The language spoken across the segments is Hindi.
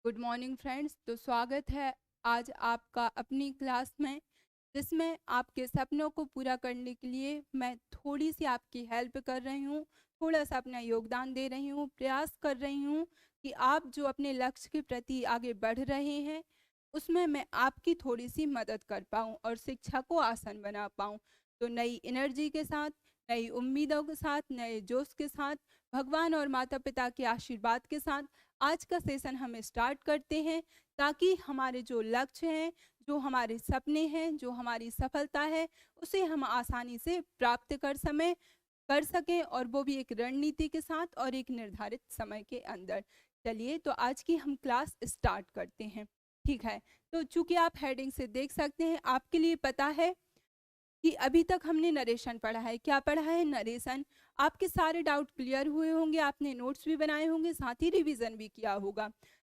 Good morning friends. तो स्वागत है आज आपका अपनी क्लास में, जिसमें आपके सपनों को पूरा करने के लिए मैं थोड़ी सी आपकी हेल्प कर रही हूँ, थोड़ा सा अपना योगदान दे रही हूँ, प्रयास कर रही हूँ कि आप जो अपने लक्ष्य के प्रति आगे बढ़ रहे हैं उसमें मैं आपकी थोड़ी सी मदद कर पाऊँ और शिक्षा को आसान बना पाऊँ। तो नई एनर्जी के साथ, नई उम्मीदों के साथ, नए जोश के साथ, भगवान और माता पिता के आशीर्वाद के साथ आज का सेशन हम स्टार्ट करते हैं, ताकि हमारे जो लक्ष्य हैं, जो हमारे सपने हैं, जो हमारी सफलता है, उसे हम आसानी से प्राप्त कर सकें, और वो भी एक रणनीति के साथ और एक निर्धारित समय के अंदर। चलिए, तो आज की हम क्लास स्टार्ट करते हैं। ठीक है, तो चूंकि आप हेडिंग से देख सकते हैं, आपके लिए पता है कि अभी तक हमने नरेशन पढ़ा है। क्या पढ़ा है? नरेशन। आपके सारे डाउट क्लियर हुए होंगे, आपने नोट्स भी बनाए होंगे, साथ ही रिवीजन भी किया होगा।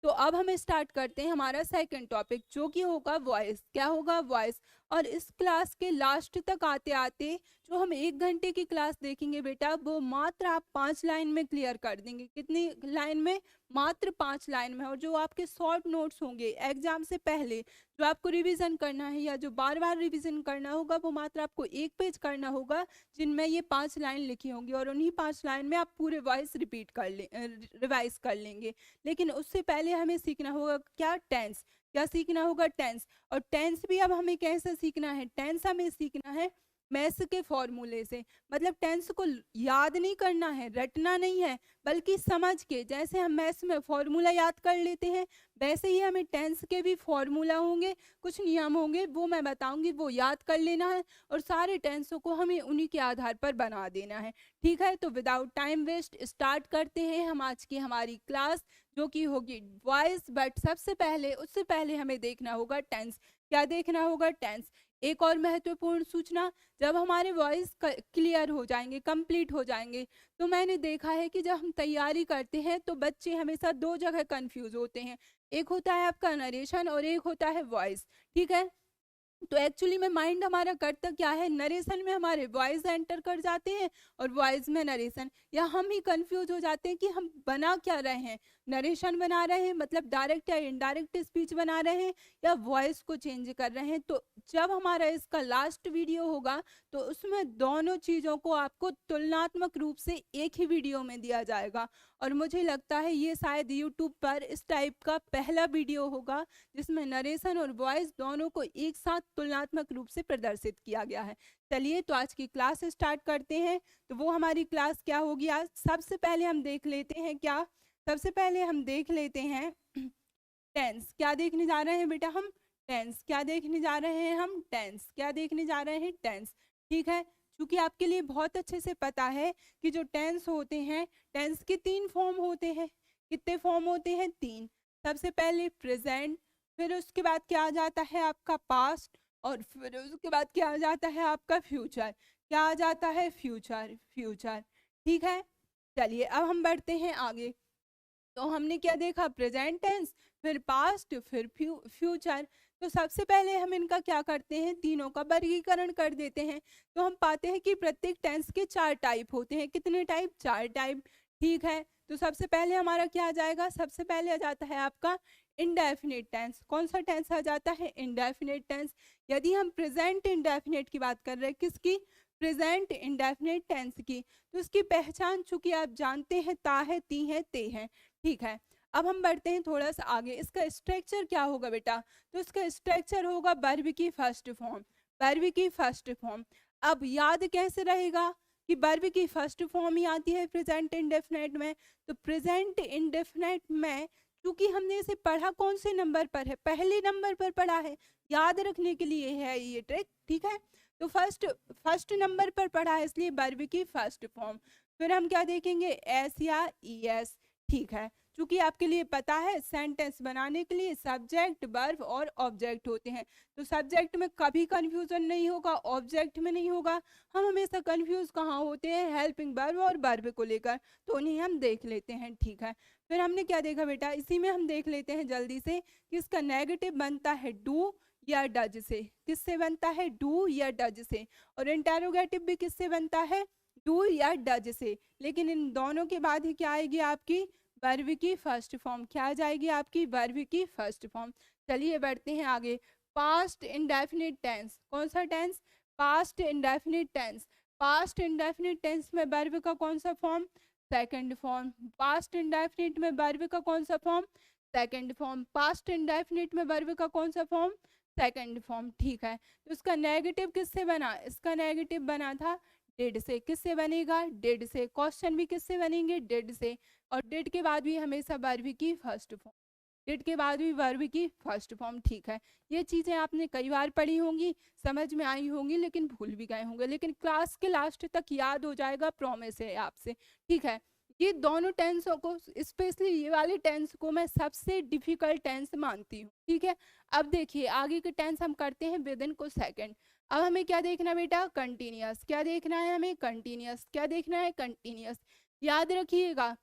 तो अब हम स्टार्ट करते हैं हमारा सेकंड टॉपिक, जो कि होगा वॉइस। क्या होगा? वॉइस। और इस क्लास के लास्ट तक आते आते जो हम 1 घंटे की क्लास देखेंगे बेटा, वो मात्र आप 5 लाइन में क्लियर कर देंगे। कितनी लाइन में? मात्र 5 लाइन में। और जो आपके शॉर्ट नोट्स होंगे एग्जाम से पहले, जो आपको रिवीजन करना है या जो बार बार रिवीजन करना होगा, वो मात्र आपको 1 पेज करना होगा, जिनमें ये 5 लाइन लिखी होंगी, और उन्हीं 5 लाइन में आप पूरे वॉइस रिपीट कर ले रिवाइज कर लेंगे। लेकिन उससे पहले हमें सीखना होगा क्या? टेंस। क्या सीखना होगा? टेंस। और टेंस भी अब हमें कैसे सीखना है? टेंस हमें सीखना है मैथ्स के फॉर्मूले से। मतलब टेंस को याद नहीं करना है, रटना नहीं है, बल्कि समझ के, जैसे हम मैथ्स में फॉर्मूला याद कर लेते हैं, वैसे ही हमें टेंस के भी फॉर्मूला होंगे, कुछ नियम होंगे, वो मैं बताऊंगी, वो याद कर लेना है, और सारे टेंसों को हमें उन्हीं के आधार पर बना देना है। ठीक है, तो विदाउट टाइम वेस्ट स्टार्ट करते हैं हम आज की हमारी क्लास, जो कि होगी वॉइस। बट सबसे पहले, उससे पहले हमें देखना होगा टेंस। क्या देखना होगा? टेंस। एक और महत्वपूर्ण सूचना, जब हमारे वॉइस क्लियर हो जाएंगे, कंप्लीट हो जाएंगे, तो मैंने देखा है कि जब हम तैयारी करते हैं तो बच्चे हमेशा 2 जगह कंफ्यूज होते हैं। एक होता है आपका नरेशन और एक होता है वॉइस। ठीक है, तो एक्चुअली में माइंड हमारा करता क्या है? नरेशन में हमारे वॉइस एंटर कर जाते हैं और वॉइस में नरेशन, या हम ही कंफ्यूज हो जाते हैं कि हम बना क्या रहे हैं। नरेशन बना रहे हैं मतलब डायरेक्ट या इनडायरेक्ट स्पीच बना रहे हैं, या वॉइस को चेंज कर रहे हैं। तो जब हमारा इसका लास्ट वीडियो होगा, तो उसमें दोनों चीज़ों को आपको तुलनात्मक रूप से एक ही वीडियो में दिया जाएगा। और मुझे लगता है ये शायद यूट्यूब पर इस टाइप का पहला वीडियो होगा, जिसमें नरेशन और वॉइस दोनों को एक साथ तुलनात्मक रूप से प्रदर्शित किया गया है। चलिए, तो आज की क्लास स्टार्ट करते हैं। तो वो हमारी क्लास क्या होगी आज? सबसे पहले हम देख लेते हैं क्या? सबसे पहले हम देख लेते हैं टेंस। क्या देखने जा रहे हैं बेटा हम? टेंस। क्या देखने जा रहे हैं हम? टेंस। क्या देखने जा रहे हैं? टेंस। ठीक है, क्योंकि आपके लिए बहुत अच्छे से पता है कि जो टेंस होते हैं, टेंस के 3 फॉर्म होते हैं। कितने फॉर्म होते हैं? 3। सबसे पहले प्रेजेंट, फिर उसके बाद क्या आ जाता है आपका पास्ट, और फिर उसके बाद क्या आ जाता है आपका फ्यूचर। क्या आ जाता है? फ्यूचर। फ्यूचर। ठीक है, चलिए अब हम बढ़ते हैं आगे। तो हमने क्या देखा? प्रेजेंट टेंस, फिर पास्ट, फिर फ्यूचर। तो सबसे पहले हम इनका क्या करते हैं? तीनों का वर्गीकरण कर देते हैं। तो हम पाते हैं कि प्रत्येक टेंस के 4 टाइप होते हैं। कितने टाइप? 4 टाइप। ठीक है, तो सबसे पहले हमारा क्या आ जाएगा? सबसे पहले आ जाता है आपका इनडेफिनिट टेंस। कौन सा टेंस आ जाता है? Indefinite tense. यदि हम प्रेजेंट इनडेफिनिट की बात कर रहे हैं, किसकी? प्रेजेंट इनडेफिनिट टेंस की, तो इसकी पहचान चूंकि आप जानते हैं, ता है, ती है, ते है। ठीक है, अब हम बढ़ते हैं थोड़ा सा आगे। इसका स्ट्रक्चर क्या होगा बेटा? तो इसका स्ट्रक्चर होगा वर्ब की फर्स्ट फॉर्म। वर्ब की फर्स्ट फॉर्म। अब याद कैसे रहेगा कि वर्ब की फर्स्ट फॉर्म ही आती है प्रेजेंट इंडेफिनिट में? तो प्रेजेंट इंडेफिनिट में क्योंकि हमने इसे पढ़ा कौन से नंबर पर है? पहले नंबर पर पढ़ा है। याद रखने के लिए है ये ट्रिक। ठीक है, तो फर्स्ट नंबर पर पढ़ा है, इसलिए वर्ब की फर्स्ट फॉर्म। फिर हम क्या देखेंगे? एस या ई एस। ठीक है, क्योंकि आपके लिए पता है सेंटेंस बनाने के लिए सब्जेक्ट, वर्ब और ऑब्जेक्ट होते हैं। तो सब्जेक्ट में कभी कंफ्यूजन नहीं होगा, ऑब्जेक्ट में नहीं होगा। हम हमेशा कंफ्यूज कहाँ होते हैं? हेल्पिंग वर्ब और वर्ब को लेकर। तो उन्हें हम देख लेते हैं। ठीक है, फिर हमने क्या देखा बेटा? इसी में हम देख लेते हैं जल्दी से कि इसका नेगेटिव बनता है डू या डज से। किससे बनता है? डू या डज से। और इंटेरोगेटिव भी किससे बनता है? डू या डज से। लेकिन इन दोनों के बाद ही क्या आएगी आपकी? वर्ब की फर्स्ट फॉर्म क्या आ जाएगी आपकी? वर्ब की फर्स्ट फॉर्म। चलिए बढ़ते हैं आगे। पास्ट इंडेफिनिट टेंस, कौन सा tense? Past indefinite tense. Past indefinite tense में वर्ब का कौन सा form? Second form. Past indefinite में वर्ब का कौन सा form? Second form. Past indefinite में वर्ब का कौन सा फॉर्म? Second form. ठीक है, तो इसका नेगेटिव किससे बना? इसका नेगेटिव बना था डिड से। किससे बनेगा? डिड से। क्वेश्चन भी किससे बनेंगे? डिड से। और डिड के बाद भी हमेशा वर्ब की फर्स्ट फॉर्म। डिड के बाद भी वर्ब की फर्स्ट फॉर्म। ठीक है, ये चीज़ें आपने कई बार पढ़ी होंगी, समझ में आई होंगी, लेकिन भूल भी गए होंगे, लेकिन क्लास के लास्ट तक याद हो जाएगा, प्रॉमिस है आपसे। ठीक है, ये दोनों टेंसों को, स्पेशली ये वाले टेंस को मैं सबसे डिफिकल्ट टेंस मानती हूँ। ठीक है, अब देखिए आगे के टेंस हम करते हैं विद इन कुछ सेकंड। अब हमें क्या देखना बेटा? कंटिन्यूअस। क्या देखना है हमें? कंटिन्यूअस। क्या देखना है? कंटिन्यूअस। याद रखिएगा,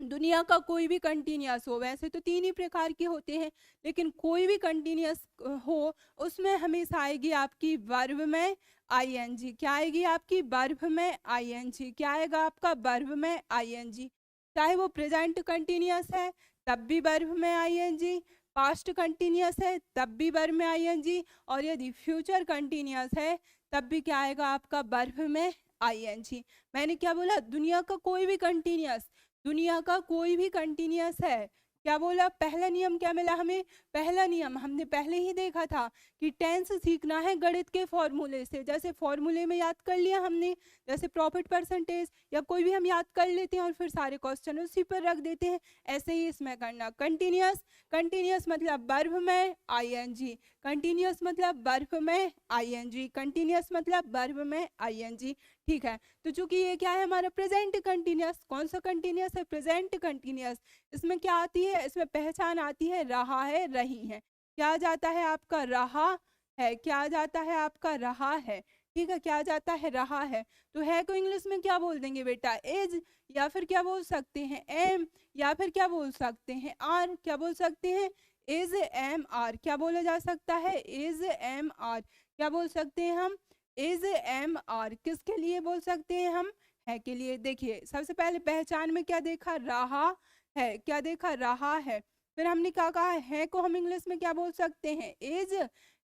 दुनिया का कोई भी कंटिन्यूअस हो, वैसे तो तीन ही प्रकार के होते हैं, लेकिन कोई भी कंटिन्यूअस हो उसमें हमेशा आएगी आपकी वर्ब में आईएनजी। क्या आएगी आपकी? वर्ब में आईएनजी। क्या आएगा आपका? वर्ब में आईएनजी। चाहे वो प्रेजेंट कंटिन्यूअस है तब भी वर्ब में आईएनजी, पास्ट कंटिन्यूअस है तब भी वर्ब में आईएनजी, और यदि फ्यूचर कंटिन्यूअस है तब भी क्या आएगा आपका? वर्ब में आईएनजी। मैंने क्या बोला? दुनिया का कोई भी कंटिन्यूअस, दुनिया का कोई भी कंटिन्यूअस है। क्या बोला? पहला नियम क्या मिला हमें? पहला नियम हमने पहले ही देखा था कि टेंस सीखना है गणित के फॉर्मूले से। जैसे फॉर्मूले में याद कर लिया हमने, जैसे प्रॉफिट परसेंटेज या कोई भी हम याद कर लेते हैं और फिर सारे क्वेश्चन उसी पर रख देते हैं, ऐसे ही इसमें करना। कंटिन्यूअस, कंटिन्यूअस मतलब वर्ब में आईएनजी। कंटिन्यूअस मतलब वर्ब में आईएनजी। कंटिन्यूअस मतलब वर्ब में आईएनजी। ठीक है, तो चूंकि ये क्या है हमारा? Present continuous. कौन सा कंटिन्यूअस है? Present continuous. इसमें क्या आती है? इसमें पहचान आती है रहा है, रही है। क्या आ जाता है आपका? रहा है। क्या आ जाता है आपका? रहा है। ठीक है, क्या आ जाता है? रहा है। तो है को इंग्लिश में क्या बोल देंगे बेटा? इज, या फिर क्या बोल सकते हैं? एम, या फिर क्या बोल सकते हैं? आर। क्या बोल सकते हैं? Is am are. क्या बोला जा सकता है? Is am are. क्या बोल सकते हैं हम? Is am are. किसके लिए बोल सकते हैं हम? है के लिए। देखिए सबसे पहले पहचान में क्या देखा? रहा है। क्या देखा? रहा है। फिर हमने क्या कहा? है को हम इंग्लिश में क्या बोल सकते हैं? Is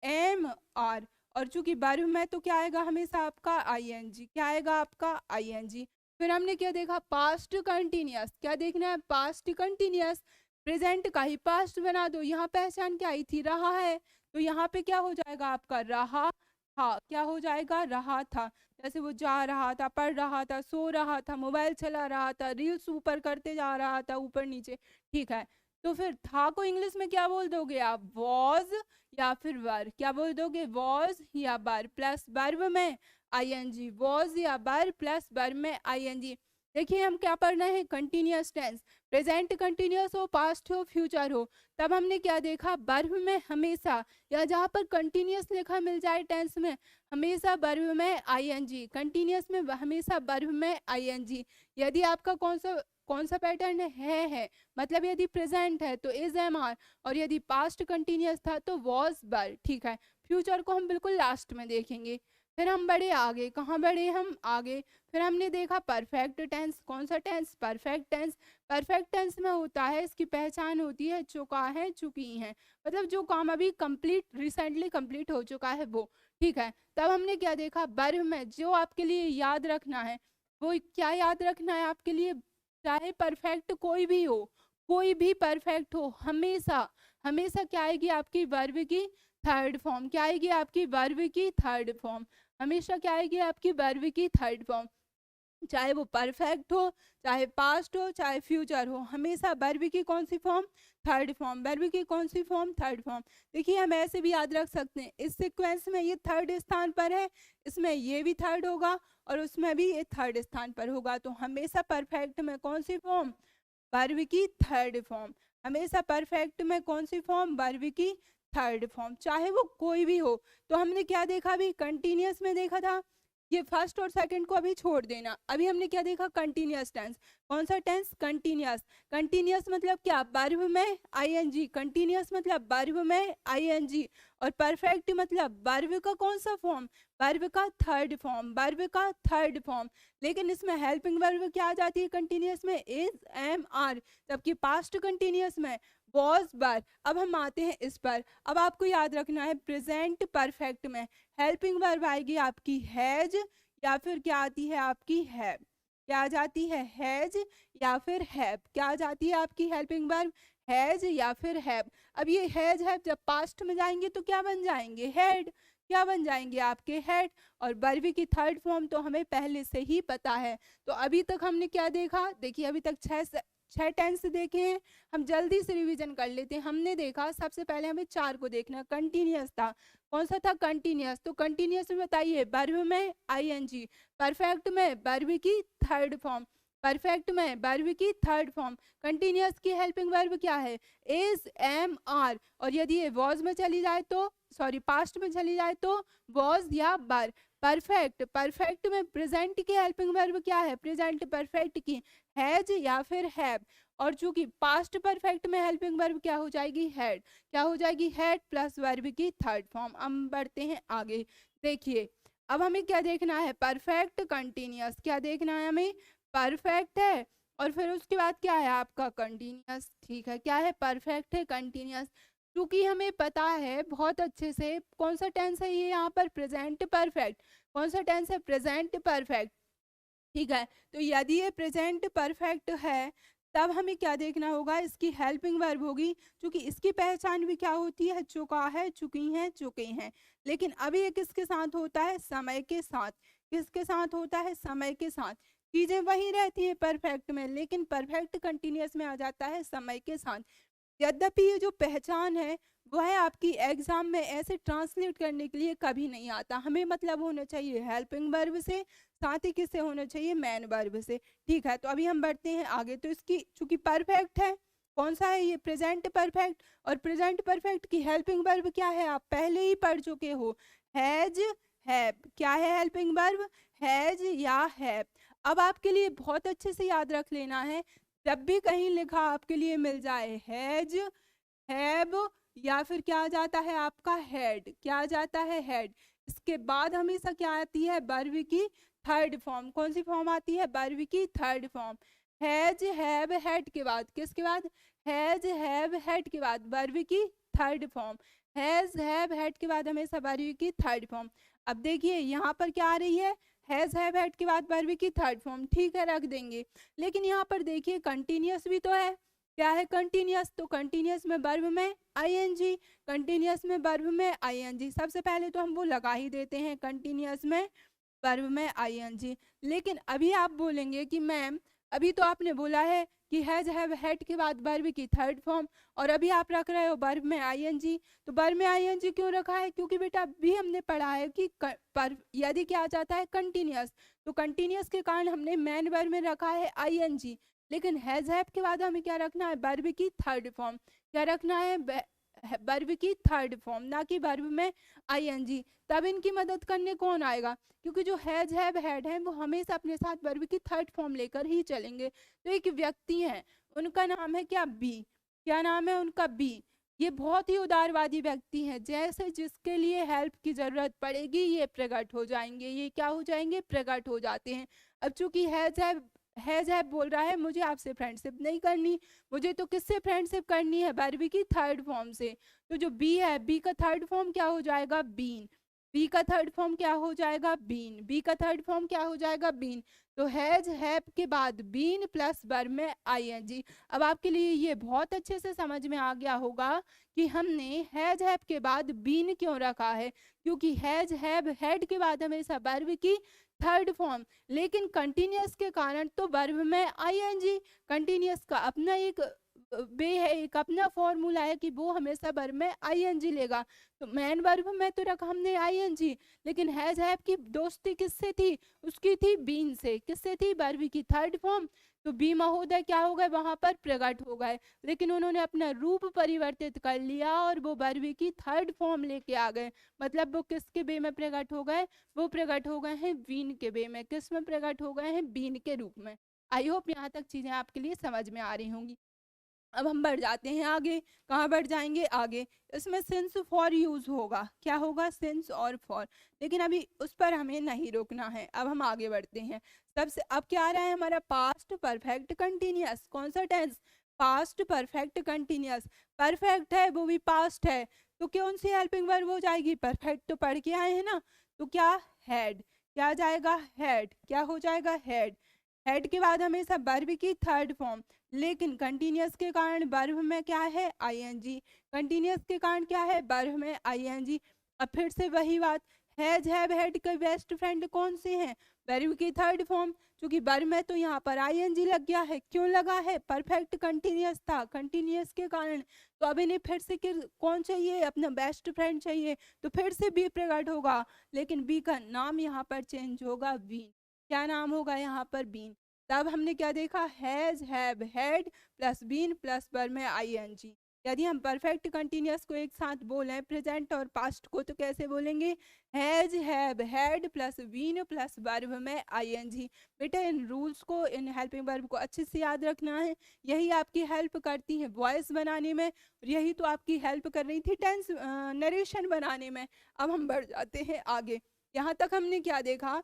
am are. और चूंकि वर्ब में तो क्या आएगा हमेशा आपका? आईएनजी। क्या आएगा आपका? आईएनजी। फिर हमने क्या देखा? Past continuous. क्या देखना है? Past continuous. प्रेजेंट का ही पास्ट बना दो। यहाँ पहचान क्या आई थी? रहा है, तो यहाँ पे क्या हो जाएगा आपका? रहा था। क्या हो जाएगा? रहा था। जैसे वो जा रहा था, पढ़ रहा था, सो रहा था, मोबाइल चला रहा था, रील्स ऊपर करते जा रहा था, ऊपर नीचे। ठीक है, तो फिर था को इंग्लिश में क्या बोल दोगे आप? वॉज या फिर वर। क्या बोल दोगे? वॉज या वर प्लस वर्ब में आईएनजी। वॉज या वर प्लस वर्ब में आईएनजी। देखिए हम क्या पढ़ना है? Continuous tense. प्रेजेंट कंटिन्यूअस हो, पास्ट हो, फ्यूचर हो। तब हमने क्या देखा? वर्ब में हमेशा, या जहाँ पर कंटिन्यूअस लिखा मिल जाए टेंस में, हमेशा वर्ब में आईएनजी। कंटिन्यूअस में हमेशा वर्ब में आईएनजी। यदि आपका कौन सा पैटर्न है, मतलब यदि प्रेजेंट है तो इज एम आर, और यदि पास्ट कंटिन्यूअस था तो वॉज वर। ठीक है, फ्यूचर को हम बिल्कुल लास्ट में देखेंगे। फिर हम बढ़े आगे। कहाँ बढ़े हम? आगे। फिर हमने देखा परफेक्ट टेंस। कौन सा tense? Perfect tense. Perfect tense में होता है, इसकी पहचान होती है चुका है, चुकी है, मतलब जो काम अभी कंप्लीट, रिसेंटली कंप्लीट हो चुका है वो। ठीक है, तब हमने क्या देखा? वर्ब में जो आपके लिए याद रखना है, वो क्या याद रखना है आपके लिए? चाहे परफेक्ट कोई भी हो, कोई भी परफेक्ट हो, हमेशा हमेशा क्या आएगी आपकी? वर्ब की थर्ड फॉर्म। क्या आएगी आपकी? वर्ब की थर्ड फॉर्म। हमेशा क्या आएगी आपकी? वर्ब की थर्ड फॉर्म। चाहे वो परफेक्ट हो, चाहे पास्ट हो, चाहे फ्यूचर हो, हमेशा वर्ब की कौन सी फॉर्म? Third form. वर्ब की कौन सी फॉर्म? Third form. देखिए हम ऐसे भी याद रख सकते हैं, इस सीक्वेंस में ये थर्ड स्थान पर है, इसमें ये भी थर्ड होगा, और उसमें भी ये थर्ड स्थान पर होगा। तो हमेशा परफेक्ट में कौन सी फॉर्म? वर्ब की थर्ड फॉर्म। हमेशा परफेक्ट में कौन सी फॉर्म? वर्ब की थर्ड फॉर्म, चाहे वो कोई भी हो। तो हमने क्या देखा? भी कंटिन्यूअस में देखा था ये फर्स्ट और सेकंड को अभी छोड़ देना। अभी हमने क्या देखा, कंटिन्यूअस टेंस। कौन सा टेंस, कंटिन्यूअस। कंटिन्यूअस मतलब क्या, वर्ब में आईएनजी। कंटिन्यूअस मतलब वर्ब में आईएनजी। और परफेक्ट मतलब वर्ब का कौन सा फॉर्म, वर्ब का थर्ड फॉर्म, वर्ब का थर्ड फॉर्म। लेकिन इसमें हेल्पिंग वर्ब क्या आ जाती है कंटिन्यूअस में, इज, एम, आर। जबकि पास्ट कंटिन्यूअस में वॉज, वर। अब हम आते हैं इस पर। अब आपको याद रखना है प्रेजेंट परफेक्ट में हेल्पिंग वर्ब आएगी आपकी हैज, या फिर क्या आती है आपकी हैव। क्या आ जाती है, हैज या फिर हैव। क्या आ जाती है आपकी हेल्पिंग वर्ब, हैज या फिर हैव। अब ये हैज हैव जब पास्ट में जाएंगे तो क्या बन जाएंगे, हेड। क्या बन जाएंगे आपके, हेड। और वर्ब की थर्ड फॉर्म तो हमें पहले से ही पता है। तो अभी तक हमने क्या देखा, देखिए अभी तक छह टेंस देखे हैं। हम जल्दी से रिवीजन कर लेते हैं। हमने देखा सबसे पहले हमें 4 को देखना, कंटिन्यूअस था। कौन सा था, कंटिन्यूअस। तो कंटिन्यूअस में बताइए, वर्ब में आईएनजी, परफेक्ट में वर्ब की थर्ड फॉर्म, परफेक्ट में वर्ब की थर्ड फॉर्म। कंटिन्यूअस की हेल्पिंग वर्ब क्या है, इज, एम, आर। और यदि ये वॉज में चली जाए तो, सॉरी पास्ट में चली जाए तो वॉज या वर। परफेक्ट, परफेक्ट में प्रेजेंट की हेल्पिंग वर्ब क्या है, प्रेजेंट परफेक्ट की हैज या फिर हैव। और चूंकि पास्ट परफेक्ट में हेल्पिंग वर्ब क्या हो जाएगी, हैड। क्या हो जाएगी, हैड प्लस वर्ब की थर्ड फॉर्म। हम बढ़ते हैं आगे। देखिए अब हमें क्या देखना है, परफेक्ट कंटिन्यूअस। क्या देखना है हमें, परफेक्ट है और फिर उसके बाद क्या है आपका कंटिन्यूअस। ठीक है, क्या है, परफेक्ट है, कंटिन्यूअस। क्योंकि हमें पता है बहुत अच्छे से कौन सा टेंस है ये, यहाँ पर प्रेजेंट परफेक्ट। कौन सा टेंस है, प्रेजेंट परफेक्ट। ठीक है, तो यदि ये प्रेजेंट परफेक्ट है तब हमें क्या देखना होगा, इसकी हेल्पिंग वर्ब होगी। क्योंकि इसकी पहचान भी क्या होती है, चुका है, चुकी हैं, चुके हैं। लेकिन अभी ये किसके साथ होता है, समय के साथ। किसके साथ होता है, समय के साथ। चीजें वही रहती है परफेक्ट में, लेकिन परफेक्ट कंटिन्यूअस में आ जाता है समय के साथ। यद्यपि ये जो पहचान है वह आपकी एग्जाम में ऐसे ट्रांसलेट करने के लिए कभी नहीं आता। हमें मतलब होना चाहिए हेल्पिंग वर्ब से, साथ ही किससे होना चाहिए, मैन वर्ब से। ठीक है, तो अभी हम बढ़ते हैं आगे। तो इसकी चूंकि परफेक्ट है, कौन सा है ये, प्रेजेंट परफेक्ट। और प्रेजेंट परफेक्ट की हेल्पिंग वर्ब क्या है, आप पहले ही पढ़ चुके हो, हैज, हैव। क्या है हेल्पिंग वर्ब, हैज या हैव। अब आपके लिए बहुत अच्छे से याद रख लेना है, जब भी कहीं लिखा आपके लिए मिल जाए हैज, हैव या फिर क्या आ जाता है आपका हेड। क्या आ जाता है, हेड। इसके बाद हमेशा क्या आती है, वर्ब की थर्ड फॉर्म। कौन सी फॉर्म आती है, वर्ब की third form. Has, have, head के बाद किसके बाद, हैज, हैव, हेड के बाद वर्ब की third form. Has, have, head के बाद हमेशा वर्ब की थर्ड फॉर्म। अब देखिए यहाँ पर क्या आ रही है, हैज, हैव, हेड के बाद वर्ब की थर्ड फॉर्म। ठीक है, रख देंगे। लेकिन यहाँ पर देखिए कंटिन्यूअस भी तो है। क्या है, कंटिन्यूअस। तो कंटिन्यूअस में वर्ब में आईएनजी, कंटिन्यूअस में वर्ब में आईएनजी। सबसे पहले तो हम वो लगा ही देते हैं, कंटिन्यूअस में वर्ब में आईएनजी। लेकिन अभी आप बोलेंगे कि मैम अभी तो आपने बोला है कि हैज, हैव, हैड के बाद वर्ब की थर्ड फॉर्म, और अभी आप रख रहे हो वर्ब में आईएनजी। तो वर्ब में आईएनजी क्यों रखा है, क्योंकि बेटा अभी हमने पढ़ा है कि यदि क्या आ जाता है कंटिन्यूअस, तो कंटिन्यूअस के कारण हमने मैन वर्ब में रखा है आईएनजी। लेकिन हैज, हैव के बाद हमें क्या रखना है, वर्ब की थर्ड फॉर्म। क्या रखना है, वर्ब की थर्ड फॉर्म, ना कि वर्ब में आईएनजी। तब इनकी मदद करने कौन आएगा, क्योंकि जो हैज, हैव, हैड है वो हमेशा अपने साथ वर्ब की थर्ड फॉर्म लेकर ही चलेंगे। तो एक व्यक्ति है, उनका नाम है क्या, बी। क्या नाम है उनका, बी। ये बहुत ही उदारवादी व्यक्ति हैं, जैसे जिसके लिए हेल्प की जरूरत पड़ेगी ये प्रकट हो जाएंगे। ये क्या हो जाएंगे, प्रकट हो जाते हैं। अब चूंकि हैज हैव बोल रहा है मुझे आपसे फ्रेंडशिप नहीं करनी, मुझे तो किससे फ्रेंडशिप करनी है, वर्ब की थर्ड फॉर्म से। तो जो बी है, बी का थर्ड फॉर्म क्या हो जाएगा, बीन। बी का थर्ड फॉर्म क्या हो जाएगा, बीन। बी का थर्ड फॉर्म क्या हो जाएगा, बीन। तो हैज, हैव के बाद बीन प्लस वर्ब में आईएनजी। अब आपके लिए ये बहुत अच्छे से समझ में आ गया होगा कि हमने हैज, हैव के बाद बीन क्यों रखा है, क्योंकि हैज, हैव, हैड के बाद हमेशा वर्ब की थर्ड फॉर्म। लेकिन कंटिन्यूअस के कारण तो वर्ब में आईएनजी। कंटिन्यूअस का अपना एक बे है एक अपना फॉर्मूला है कि वो हमेशा वर्ब में आईएनजी लेगा। तो मेन वर्ब में तो रखा हमने आईएनजी, लेकिन हैज हैव की दोस्ती किससे थी, उसकी थी बीन से। किससे थी, वर्ब की थर्ड फॉर्म। तो बी महोदय क्या हो गए, वहां पर प्रकट हो गए, लेकिन उन्होंने अपना रूप परिवर्तित कर लिया और वो वर्ब की थर्ड फॉर्म लेके आ गए। मतलब वो किसके बे में प्रकट हो गए, वो प्रकट हो गए हैं बीन के बे में। किस में प्रकट हो गए हैं, बीन के रूप में। आई होप यहाँ तक चीजें आपके लिए समझ में आ रही होंगी। अब हम बढ़ जाते हैं आगे। कहाँ बढ़ जाएंगे, आगे। इसमें सिंस फॉर यूज होगा। क्या होगा, सिंस और फॉर। लेकिन अभी उस पर हमें नहीं रोकना है, अब हम आगे बढ़ते हैं। सबसे अब क्या आ रहा है हमारा, पास्ट परफेक्ट कंटिन्यूअस। कौन सा tense, past perfect continuous. Perfect है वो भी पास्ट है, तो कौन सी हेल्पिंग वर्ब हो जाएगी, परफेक्ट तो पढ़ के आए हैं ना, तो क्या, हैड। क्या आ जाएगा, हैड। क्या हो जाएगा, हैड। हेड के बाद हमेशा वर्ब की थर्ड फॉर्म, लेकिन कंटिन्यूअस के कारण वर्ब में क्या है, आईएनजी। कंटिन्यूअस के कारण क्या है, वर्ब में आईएनजी। अब फिर से वही बात, हैज हैव हैड के बेस्ट फ्रेंड कौन से हैं, वर्ब की थर्ड फॉर्म। क्योंकि वर्ब में तो यहाँ पर आईएनजी लग गया है, क्यों लगा है, परफेक्ट कंटिन्यूअस था, कंटिन्यूअस के कारण। तो अब इन्हें फिर से कौन चाहिए, अपना बेस्ट फ्रेंड चाहिए, तो फिर से बी प्रकट होगा, लेकिन बी का नाम यहाँ पर चेंज होगा, बीन। क्या नाम होगा यहाँ पर, बीन। तब हमने क्या देखा, has have had plus been plus verb में आईएनजी। यदि हम परफेक्ट कंटिन्यूअस को एक साथ बोलें, प्रेजेंट और पास्ट को, तो कैसे बोलेंगे, has have had plus been plus verb में आईएनजी। बेटा इन रूल्स को, इन हेल्पिंग वर्ब को अच्छे से याद रखना है, यही आपकी हेल्प करती है वॉइस बनाने में, यही तो आपकी हेल्प कर रही थी टेंस नरेशन बनाने में। अब हम बढ़ जाते हैं आगे। यहाँ तक हमने क्या देखा,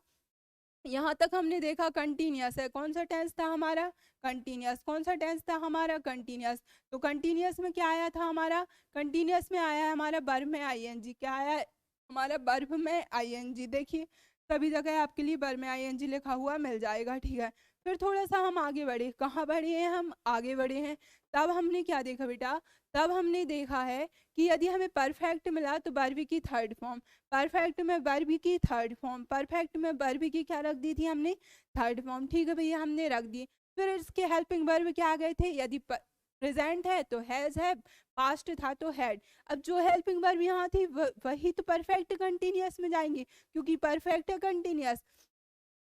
यहाँ तक हमने देखा कंटिन्यूअस है। कौन सा टेंस था हमारा, कंटिन्यूअस। कौन सा टेंस था हमारा, कंटिन्यूअस। तो कंटिन्यूअस में क्या आया था हमारा, कंटिन्यूअस में आया है हमारा वर्ब में आईएनजी। क्या आया है हमारा, वर्ब में आईएनजी। देखिए सभी जगह आपके लिए वर्ब में आईएनजी लिखा हुआ मिल जाएगा, ठीक है। फिर थोड़ा सा हम आगे बढ़े, कहाँ बढ़े हैं हम, आगे बढ़े हैं। तब हमने क्या देखा बेटा, तब हमने देखा है कि यदि हमें परफेक्ट मिला तो वर्ब की थर्ड फॉर्म, परफेक्ट में वर्ब की थर्ड फॉर्म, परफेक्ट में वर्ब की क्या रख दी थी हमने, थर्ड फॉर्म। ठीक है भैया, हमने रख दी। फिर इसके हेल्पिंग वर्ब क्या आ गए थे, यदि प्रेजेंट है तो हैज है, पास्ट था तो हैड। अब जो हेल्पिंग वर्ब यहाँ थी वही तो परफेक्ट कंटिन्यूअस में जाएंगे, क्योंकि परफेक्ट है कंटिन्यूअस,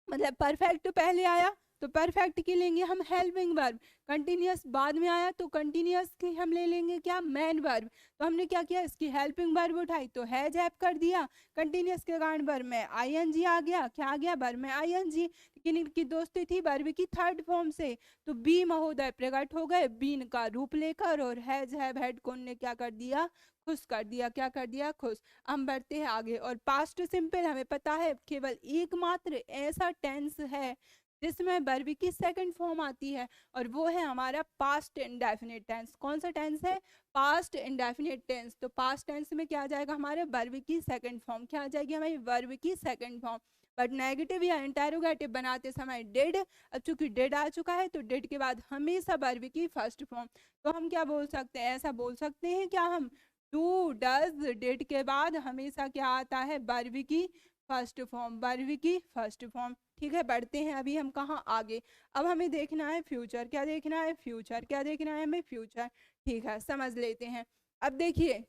मतलब परफेक्ट पहले आया तो परफेक्ट की लेंगे हम हेल्पिंग वर्ब, कंटिन्यूअस बाद में आया तो कंटिन्यूअस की हम ले लेंगे क्या, मेन वर्ब। तो हमने क्या किया, इसकी हेल्पिंग वर्ब उठाई तो हैज हैव कर दिया, कंटिन्यूअस के कारण वर्ब में आईएनजी आ गया। क्या आ गया, वर्ब में आईएनजी। लेकिन इनकी दोस्ती थी वर्ब की थर्ड फॉर्म से, तो बी महोदय प्रकट हो गए बीन का रूप लेकर, और हैज हैव हैड को ने क्या कर दिया, खुश कर दिया। क्या कर दिया, खुश। हम बढ़ते हैं आगे। और पास्ट सिंपल हमें पता है केवल एकमात्र ऐसा टेंस है जिसमें वर्ब की सेकंड फॉर्म आती है, और वो है हमारा पास्ट इंडेफिनिट टेंस। कौन सा टेंस है, पास्ट इंडेफिनिट टेंस। तो पास्ट टेंस में क्या आ जाएगा हमारे, वर्ब की सेकंड फॉर्म। क्या आ जाएगी हमारी, वर्ब की सेकंड फॉर्म। बट नेगेटिव या इंटेरोगेटिव बनाते समय डिड, अब चूंकि डिड आ चुका है तो डिड के बाद हमेशा वर्ब की फर्स्ट फॉर्म। तो हम क्या बोल सकते हैं, ऐसा बोल सकते हैं क्या हम, डू डज डिड के बाद हमेशा क्या आता है, वर्ब की फर्स्ट फॉर्म, वर्ब की फर्स्ट फॉर्म। ठीक है, बढ़ते हैं अभी हम कहाँ, आगे। अब हमें देखना है फ्यूचर। क्या देखना है, फ्यूचर। क्या देखना है हमें, फ्यूचर। ठीक है, समझ लेते हैं। अब देखिए,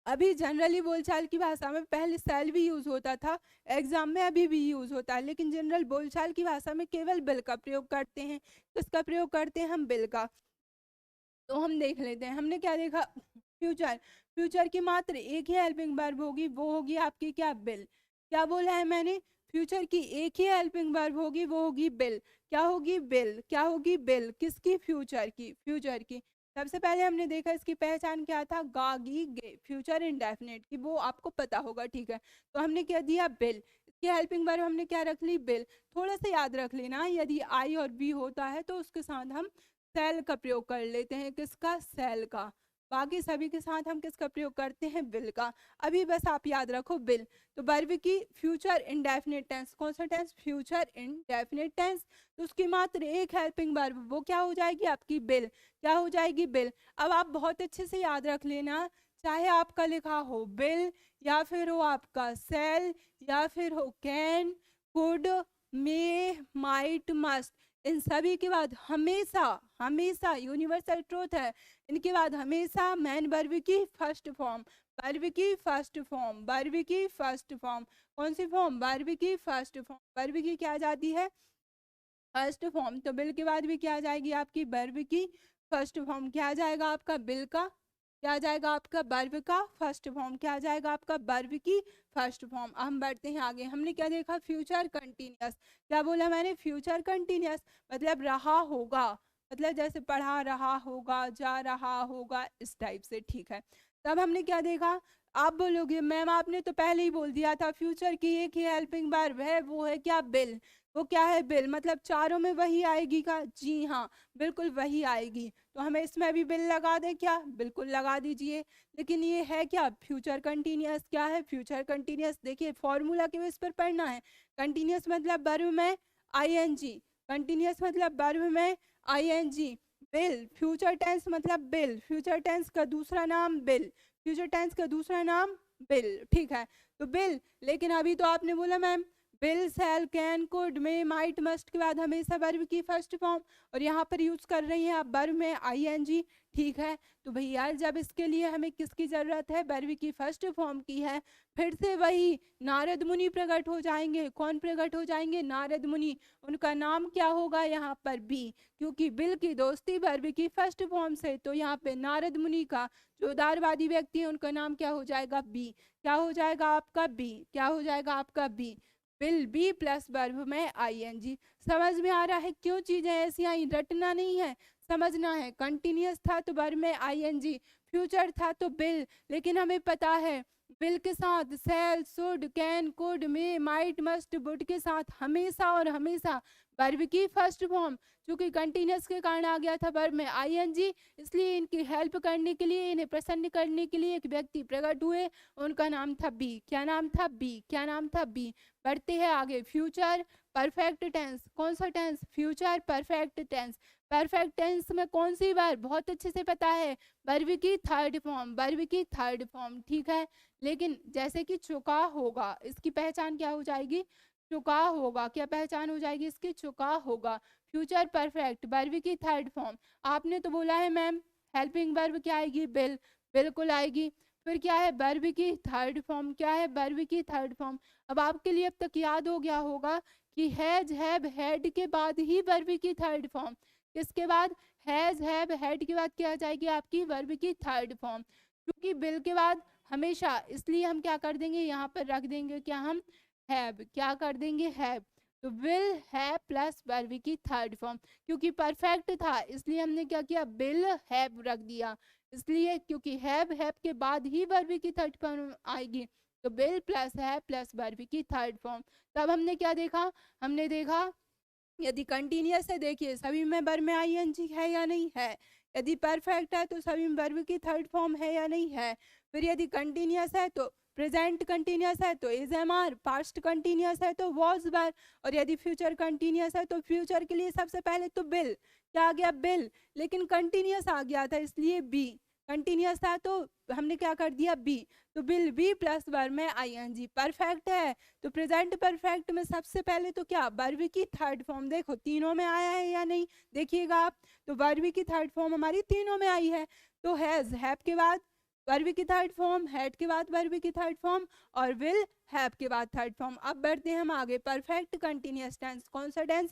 अभी जनरली बोलचाल की भाषा में पहले सेल भी यूज होता था, एग्जाम में अभी भी यूज होता है, लेकिन जनरल बोलचाल की भाषा में केवल बिल का प्रयोग करते हैं। किसका प्रयोग करते हैं हम, बिल का। तो हम देख लेते हैं, हमने क्या देखा, फ्यूचर। फ्यूचर की मात्र एक ही हेल्पिंग वर्ब होगी, वो होगी आपकी क्या, बिल। क्या बोला है मैंने, फ्यूचर की एक ही हेल्पिंग वर्ब होगी, वो होगी बिल। क्या होगी, बिल। क्या होगी, बिल। किसकी, फ्यूचर की, फ्यूचर की। सबसे पहले हमने देखा इसकी पहचान क्या था, गागी गे, फ्यूचर इंडेफिनिट की, वो आपको पता होगा, ठीक है। तो हमने क्या दिया, बिल। इसकी हेल्पिंग वर्ब हमने क्या रख ली, बिल। थोड़ा सा याद रख लेना, यदि आई और बी होता है तो उसके साथ हम सेल का प्रयोग कर लेते हैं, किसका, सेल का। बाकी सभी के साथ हम किसका प्रयोग करते हैं, बिल का। अभी बस आप याद रखो बिल। तो वर्ब की फ्यूचर इंडेफिनिट टेंस, कौन सा टेंस, फ्यूचर इंडेफिनिट टेंस। तो उसकी मात्र एक हेल्पिंग वर्ब, वो क्या हो जाएगी आपकी, बिल। क्या हो जाएगी, बिल। अब आप बहुत अच्छे से याद रख लेना, चाहे आपका लिखा हो बिल, या फिर हो आपका सेल, या फिर हो can, could, may, might, must, इन सभी के बाद हमेशा हमेशा यूनिवर्सल ट्रूथ है, इनके बाद हमेशा मैन वर्ब की फर्स्ट फॉर्म, वर्ब की फर्स्ट फॉर्म, वर्ब की फर्स्ट फॉर्म, कौन सी फॉर्म? वर्ब की फर्स्ट फॉर्म, वर्ब की क्या आ जाती है? First form. तो बिल के बाद भी क्या आ जाएगी आपकी? वर्ब की फर्स्ट फॉर्म। क्या आ जाएगा आपका? बिल का क्या आ जाएगा आपका? वर्ब का फर्स्ट फॉर्म। क्या आ जाएगा आपका? वर्ब की फर्स्ट फॉर्म। अब हम बढ़ते हैं आगे। हमने क्या देखा? Future continuous. क्या बोला मैंने? फ्यूचर कंटिन्यूअस मतलब रहा होगा, मतलब जैसे पढ़ा रहा होगा, जा रहा होगा, इस टाइप से। ठीक है, तब हमने क्या देखा? आप बोलोगे मैम आपने तो पहले ही बोल दिया था फ्यूचर की एक ही हेल्पिंग वर्ब है, वो है क्या? बिल। वो क्या है? बिल। मतलब चारों में वही आएगी का? जी हाँ, बिल्कुल वही आएगी। तो हमें इसमें भी बिल लगा दें क्या? बिल्कुल लगा दीजिए। लेकिन ये है क्या? Future continuous. क्या है? Future continuous. देखिए फॉर्मूला के बेस पर पढ़ना है। कंटिन्यूअस मतलब वर्ब में आईएनजी, कंटिन्यूअस मतलब वर्ब में आईएनजी। बिल फ्यूचर टेंस मतलब बिल, फ्यूचर टेंस का दूसरा नाम बिल, फ्यूचर टेंस का दूसरा नाम बिल। ठीक है, तो बिल। लेकिन अभी तो आपने बोला ma'am will, shall, can, could, may, might, must के बाद हमेशा वर्ब की फर्स्ट फॉर्म, और यहाँ पर यूज कर रही हैं आप वर्ब में आईएनजी। ठीक है, तो भैया जब इसके लिए हमें किसकी जरूरत है? वर्ब की फर्स्ट फॉर्म की है। फिर से वही नारद मुनि प्रकट हो जाएंगे। कौन प्रकट हो जाएंगे? नारद मुनि। उनका नाम क्या होगा यहाँ पर? बी, क्योंकि बिल की दोस्ती वर्ब की फर्स्ट फॉर्म से, तो यहाँ पे नारद मुनि का जो उदारवादी व्यक्ति है उनका नाम क्या हो जाएगा? बी। क्या हो जाएगा आपका? बी। क्या हो जाएगा आपका? Be. Will be plus verb में आईएनजी। समझ में आ रहा है क्यों चीजें ऐसी आई? रटना नहीं है, समझना है। कंटिन्यूअस था तो वर्ब में आईएनजी, फ्यूचर था तो बिल। लेकिन हमें पता है बिल के साथ shall, should, can, could, may, might, must, would के साथ हमेशा और हमेशा वर्ब की फर्स्ट फॉर्म। चूंकि कंटिन्यूअस के कारण आ गया था वर्ब में आईएनजी, इसलिए इनकी हेल्प करने के लिए, इन्हें प्रसन्न करने के लिए एक व्यक्ति प्रकट हुए, उनका नाम था बी। क्या नाम था? बी। क्या नाम था? बी। बढ़ते हैं आगे। Future perfect tense. कौन सा tense? Future perfect tense. Perfect tense में कौन सी वर्ब? बहुत अच्छे से पता है, वर्ब की थर्ड फॉर्म, वर्ब की थर्ड फॉर्म। ठीक है, लेकिन जैसे कि चुका होगा, इसकी पहचान क्या हो जाएगी? चुका होगा। क्या पहचान हो जाएगी इसकी? चुका होगा। फ्यूचर परफेक्ट वर्ब की थर्ड फॉर्म। आपने तो बोला है मैम हेल्पिंग वर्ब क्या आएगी? बिल। बिल्कुल आएगी। फिर क्या है? वर्ब की थर्ड फॉर्म। क्या है? वर्ब की थर्ड फॉर्म। अब आपके लिए अब तक याद हो गया होगा कि हैज, हैव, हैड के बाद ही वर्ब की थर्ड फॉर्म। किसके बाद? हैज, हैव, हैड के बाद क्या आ जाएगी आपकी? वर्ब की थर्ड फॉर्म। क्योंकि बिल के बाद हमेशा, इसलिए हम क्या कर देंगे? यहाँ पर रख देंगे क्या? हम हैव। क्या कर देंगे? हैव। तो विल हैव प्लस वर्ब की थर्ड फॉर्म। क्योंकि परफेक्ट था इसलिए हमने क्या किया? विल हैव रख दिया। इसलिए क्योंकि हैव के बाद ही वर्ब की थर्ड फॉर्म आएगी, तो विल प्लस है प्लस वर्ब की थर्ड फॉर्म। तब हमने क्या देखा? हमने देखा यदि कंटिन्यूअस है, देखिए सभी में वर्ब में आईएनजी है या नहीं है। यदि परफेक्ट है तो सभी में वर्ब की थर्ड फॉर्म है या नहीं है। फिर यदि कंटिन्यूअस है तो प्रेजेंट कंटिन्यूअस है तो is am are, past continuous है तो वॉज वर, और यदि फ्यूचर कंटिन्यूअस है तो फ्यूचर के लिए सबसे पहले तो बिल। क्या आ गया? बिल। लेकिन कंटिन्यूअस आ गया था इसलिए बी। कंटिन्यूअस था तो हमने क्या कर दिया? बी। तो बिल बी प्लस वर्ब में आईएनजी। परफेक्ट है तो प्रेजेंट परफेक्ट में सबसे पहले तो क्या? वर्ब की थर्ड फॉर्म। देखो तीनों में आया है या नहीं, देखिएगा आप। तो वर्ब की थर्ड फॉर्म हमारी तीनों में आई है। तो हैज, हैव के बाद वर्ब की थर्ड फॉर्म, हैड के बाद वर्ब की थर्ड फॉर्म, और विल हैव के बाद थर्ड फॉर्म। अब बढ़ते हैं हम आगे। Perfect continuous tense. कौन सा टेंस?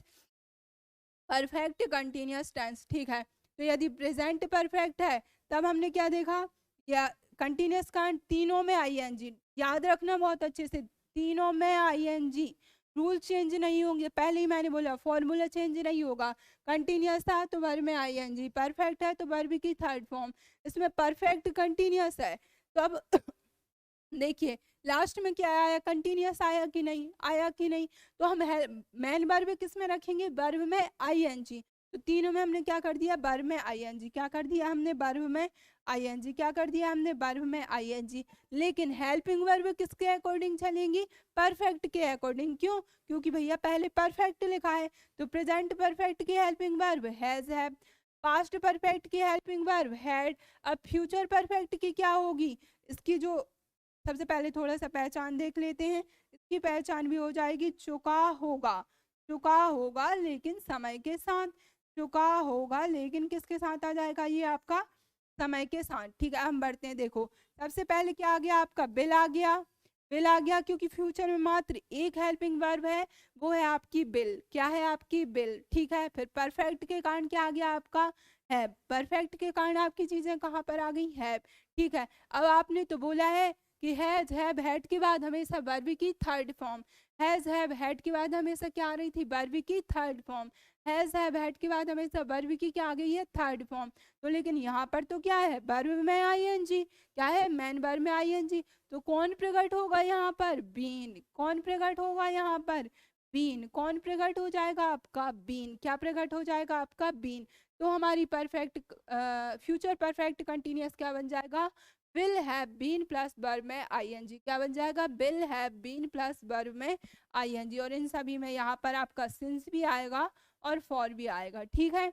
Perfect continuous tense. ठीक है, तो यदि प्रेजेंट परफेक्ट है तब हमने क्या देखा? या कंटिन्यूअस का तीनों में आईएनजी। याद रखना बहुत अच्छे से, तीनों में आईएनजी। रूल चेंज नहीं होंगे, पहले ही मैंने बोला फॉर्मूला चेंज नहीं होगा। कंटिन्यूअस था तो वर्ब में आईएनजी, परफेक्ट है तो वर्ब की थर्ड फॉर्म। इसमें परफेक्ट कंटिन्यूअस है तो अब देखिए लास्ट में क्या आया? कंटिन्यूअस आया कि नहीं? आया कि नहीं? तो हम मेन वर्ब किस में रखेंगे? वर्ब में आईएनजी। तो तीनों में हमने क्या कर दिया? वर्ब में आईएनजी। क्या कर दिया हमने? वर्ब में आईएनजी। क्या कर दिया हमने? वर्ब में आईएनजी। लेकिन हेल्पिंग वर्ब किसके अकॉर्डिंग चलेंगी? परफेक्ट के अकॉर्डिंग। क्यों? क्योंकि भैया पहले परफेक्ट लिखा है, तो प्रेजेंट परफेक्ट की helping verb has, have. Past perfect की हेल्पिंग वर्ब हैड। अब फ्यूचर परफेक्ट की क्या होगी? इसकी जो सबसे पहले थोड़ा सा पहचान देख लेते हैं। इसकी पहचान भी हो जाएगी चुका होगा। चुका होगा लेकिन समय के साथ, चुका होगा लेकिन किसके साथ आ जाएगा, ये आपका समय के साथ। ठीक है, हम बढ़ते हैं। देखो सबसे पहले क्या आ गया, आपका बिल आ गया। बिल आ गया क्योंकि फ्यूचर में मात्र एक हेल्पिंग वर्ब है, वो है आपकी बिल। क्या है, आपकी बिल। ठीक है, फिर परफेक्ट के कारण क्या आ गया, आपका हैव। परफेक्ट के कारण आपकी चीजें कहाँ पर आ गई, हैव। ठीक है, अब आपने तो बोला है कि हैज हैव हैड के बाद हमेशा वर्ब की third form, has have had के बाद हमेशा क्या आ रही थी, वर्ब की third form. Has have had के बाद हमेशा वर्ब की क्या आ गई है, थर्ड फॉर्म। तो लेकिन यहाँ पर तो क्या है, वर्ब में आईएनजी। क्या है, मैन वर्ब में आईएनजी। तो कौन प्रकट होगा यहाँ पर, बीन। कौन प्रकट होगा यहाँ पर, बीन। कौन प्रकट हो जाएगा, आपका बीन। क्या प्रकट हो जाएगा, आपका बीन। तो हमारी परफेक्ट फ्यूचर परफेक्ट कंटिन्यूअस क्या बन जाएगा, will have been plus verb में आईएनजी। क्या बन जाएगा, will have been plus verb में आईएनजी। और इन सभी में यहाँ पर आपका सिंस भी आएगा और फॉर भी आएगा। ठीक है,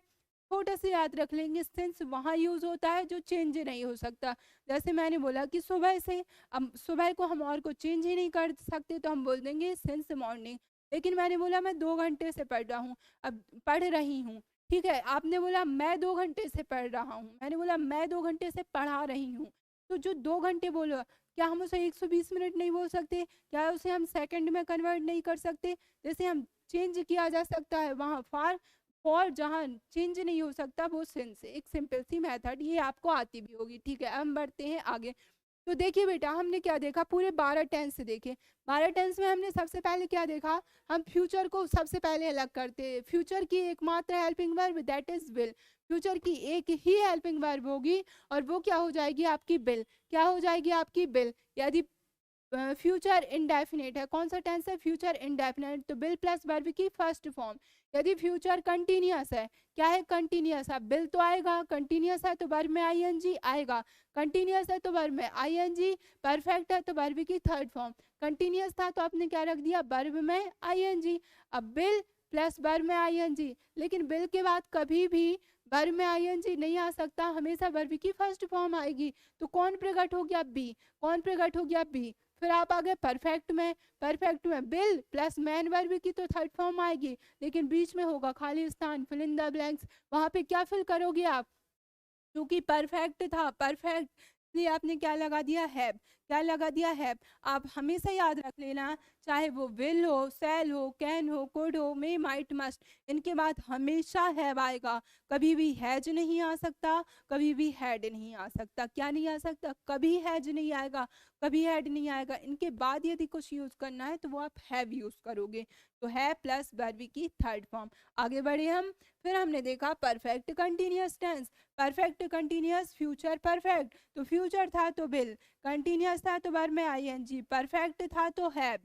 छोटा सा याद रख लेंगे, सिंस वहाँ यूज होता है जो चेंज नहीं हो सकता। जैसे मैंने बोला कि सुबह से, अब सुबह को हम और को चेंज ही नहीं कर सकते तो हम बोल देंगे सिंस मॉर्निंग। लेकिन मैंने बोला मैं 2 घंटे से पढ़ रहा हूँ, अब पढ़ रही हूँ। ठीक है, आपने बोला मैं 2 घंटे से पढ़ रहा हूँ, मैंने बोला मैं 2 घंटे से पढ़ा रही हूँ। तो जो 2 घंटे बोलो, क्या हम उसे 120 मिनट नहीं बोल सकते, क्या उसे हम सेकंड में कन्वर्ट नहीं कर सकते। जैसे हम चेंज किया जा सकता है वहाँ फार, फॉर जहाँ चेंज नहीं हो सकता वो सिंस। एक सिंपल सी मेथड, ये आपको आती भी होगी। ठीक है, हम बढ़ते हैं आगे। तो देखिए बेटा, हमने क्या देखा, पूरे 12 टेंस देखे। 12 टेंस में हमने सबसे पहले क्या देखा, हम फ्यूचर को सबसे पहले अलग करते हैं। फ्यूचर की एकमात्र helping verb that is will. Future की एक ही हेल्पिंग वर्ब होगी और वो क्या हो जाएगी, आपकी बिल। क्या हो जाएगी, आपकी बिल। यदि फ्यूचर इंडेफिनेट है, कौन सा टेंस है, फ्यूचर इंडेफिनेट, तो बिल प्लस वर्ब की फर्स्ट फॉर्म। यदि फ्यूचर कंटिन्यूअस है, क्या है, कंटिन्यूअस है, बिल तो आएगा। कंटिन्यूअस है तो वर्ब में आईएनजी आएगा। कंटिन्यूअस है तो वर्ब में आईएनजी। परफेक्ट है तो वर्ब की थर्ड फॉर्म। कंटिन्यूअस था तो आपने क्या रख दिया, वर्ब में आईएनजी। अब बिल प्लस वर्ब में आईएनजी, लेकिन बिल के बाद कभी भी वर्ब में आईएनजी नहीं आ सकता, हमेशा वर्ब की फर्स्ट फॉर्म आएगी। तो कौन प्रकट हो गया, बी। कौन प्रकट हो गया, बी। फिर आप आ गए परफेक्ट में। परफेक्ट में बिल प्लस मैन वर्ब की तो थर्ड फॉर्म आएगी, लेकिन बीच में होगा खाली स्थान, फिल इन द ब्लैंक्स। वहां पे क्या फिल करोगे आप, क्योंकि परफेक्ट था, परफेक्ट इसलिए आपने क्या लगा दिया, हैव। क्या लगा दिया, हैव। आप हमेशा याद रख लेना, चाहे वो विल हो, सेल हो, कैन हो, कुड हो, मे, माइट, मस्ट, इनके बाद हमेशा हैव आएगा। कभी भी हैज नहीं आ सकता, कभी भी हैड नहीं आ सकता। क्या नहीं आ सकता, कभी हैज नहीं आएगा, कभी हैड नहीं आएगा। इनके बाद यदि कुछ यूज करना है तो वो आप हैव यूज करोगे। तो है प्लस वर्ब की थर्ड फॉर्म। आगे बढ़े हम। फिर हमने देखा perfect continuous tense. Perfect continuous, future perfect, तो फ्यूचर था तो विल, कंटिन्यूअस था तो वर्ब में आईएनजी, परफेक्ट था तो हैव।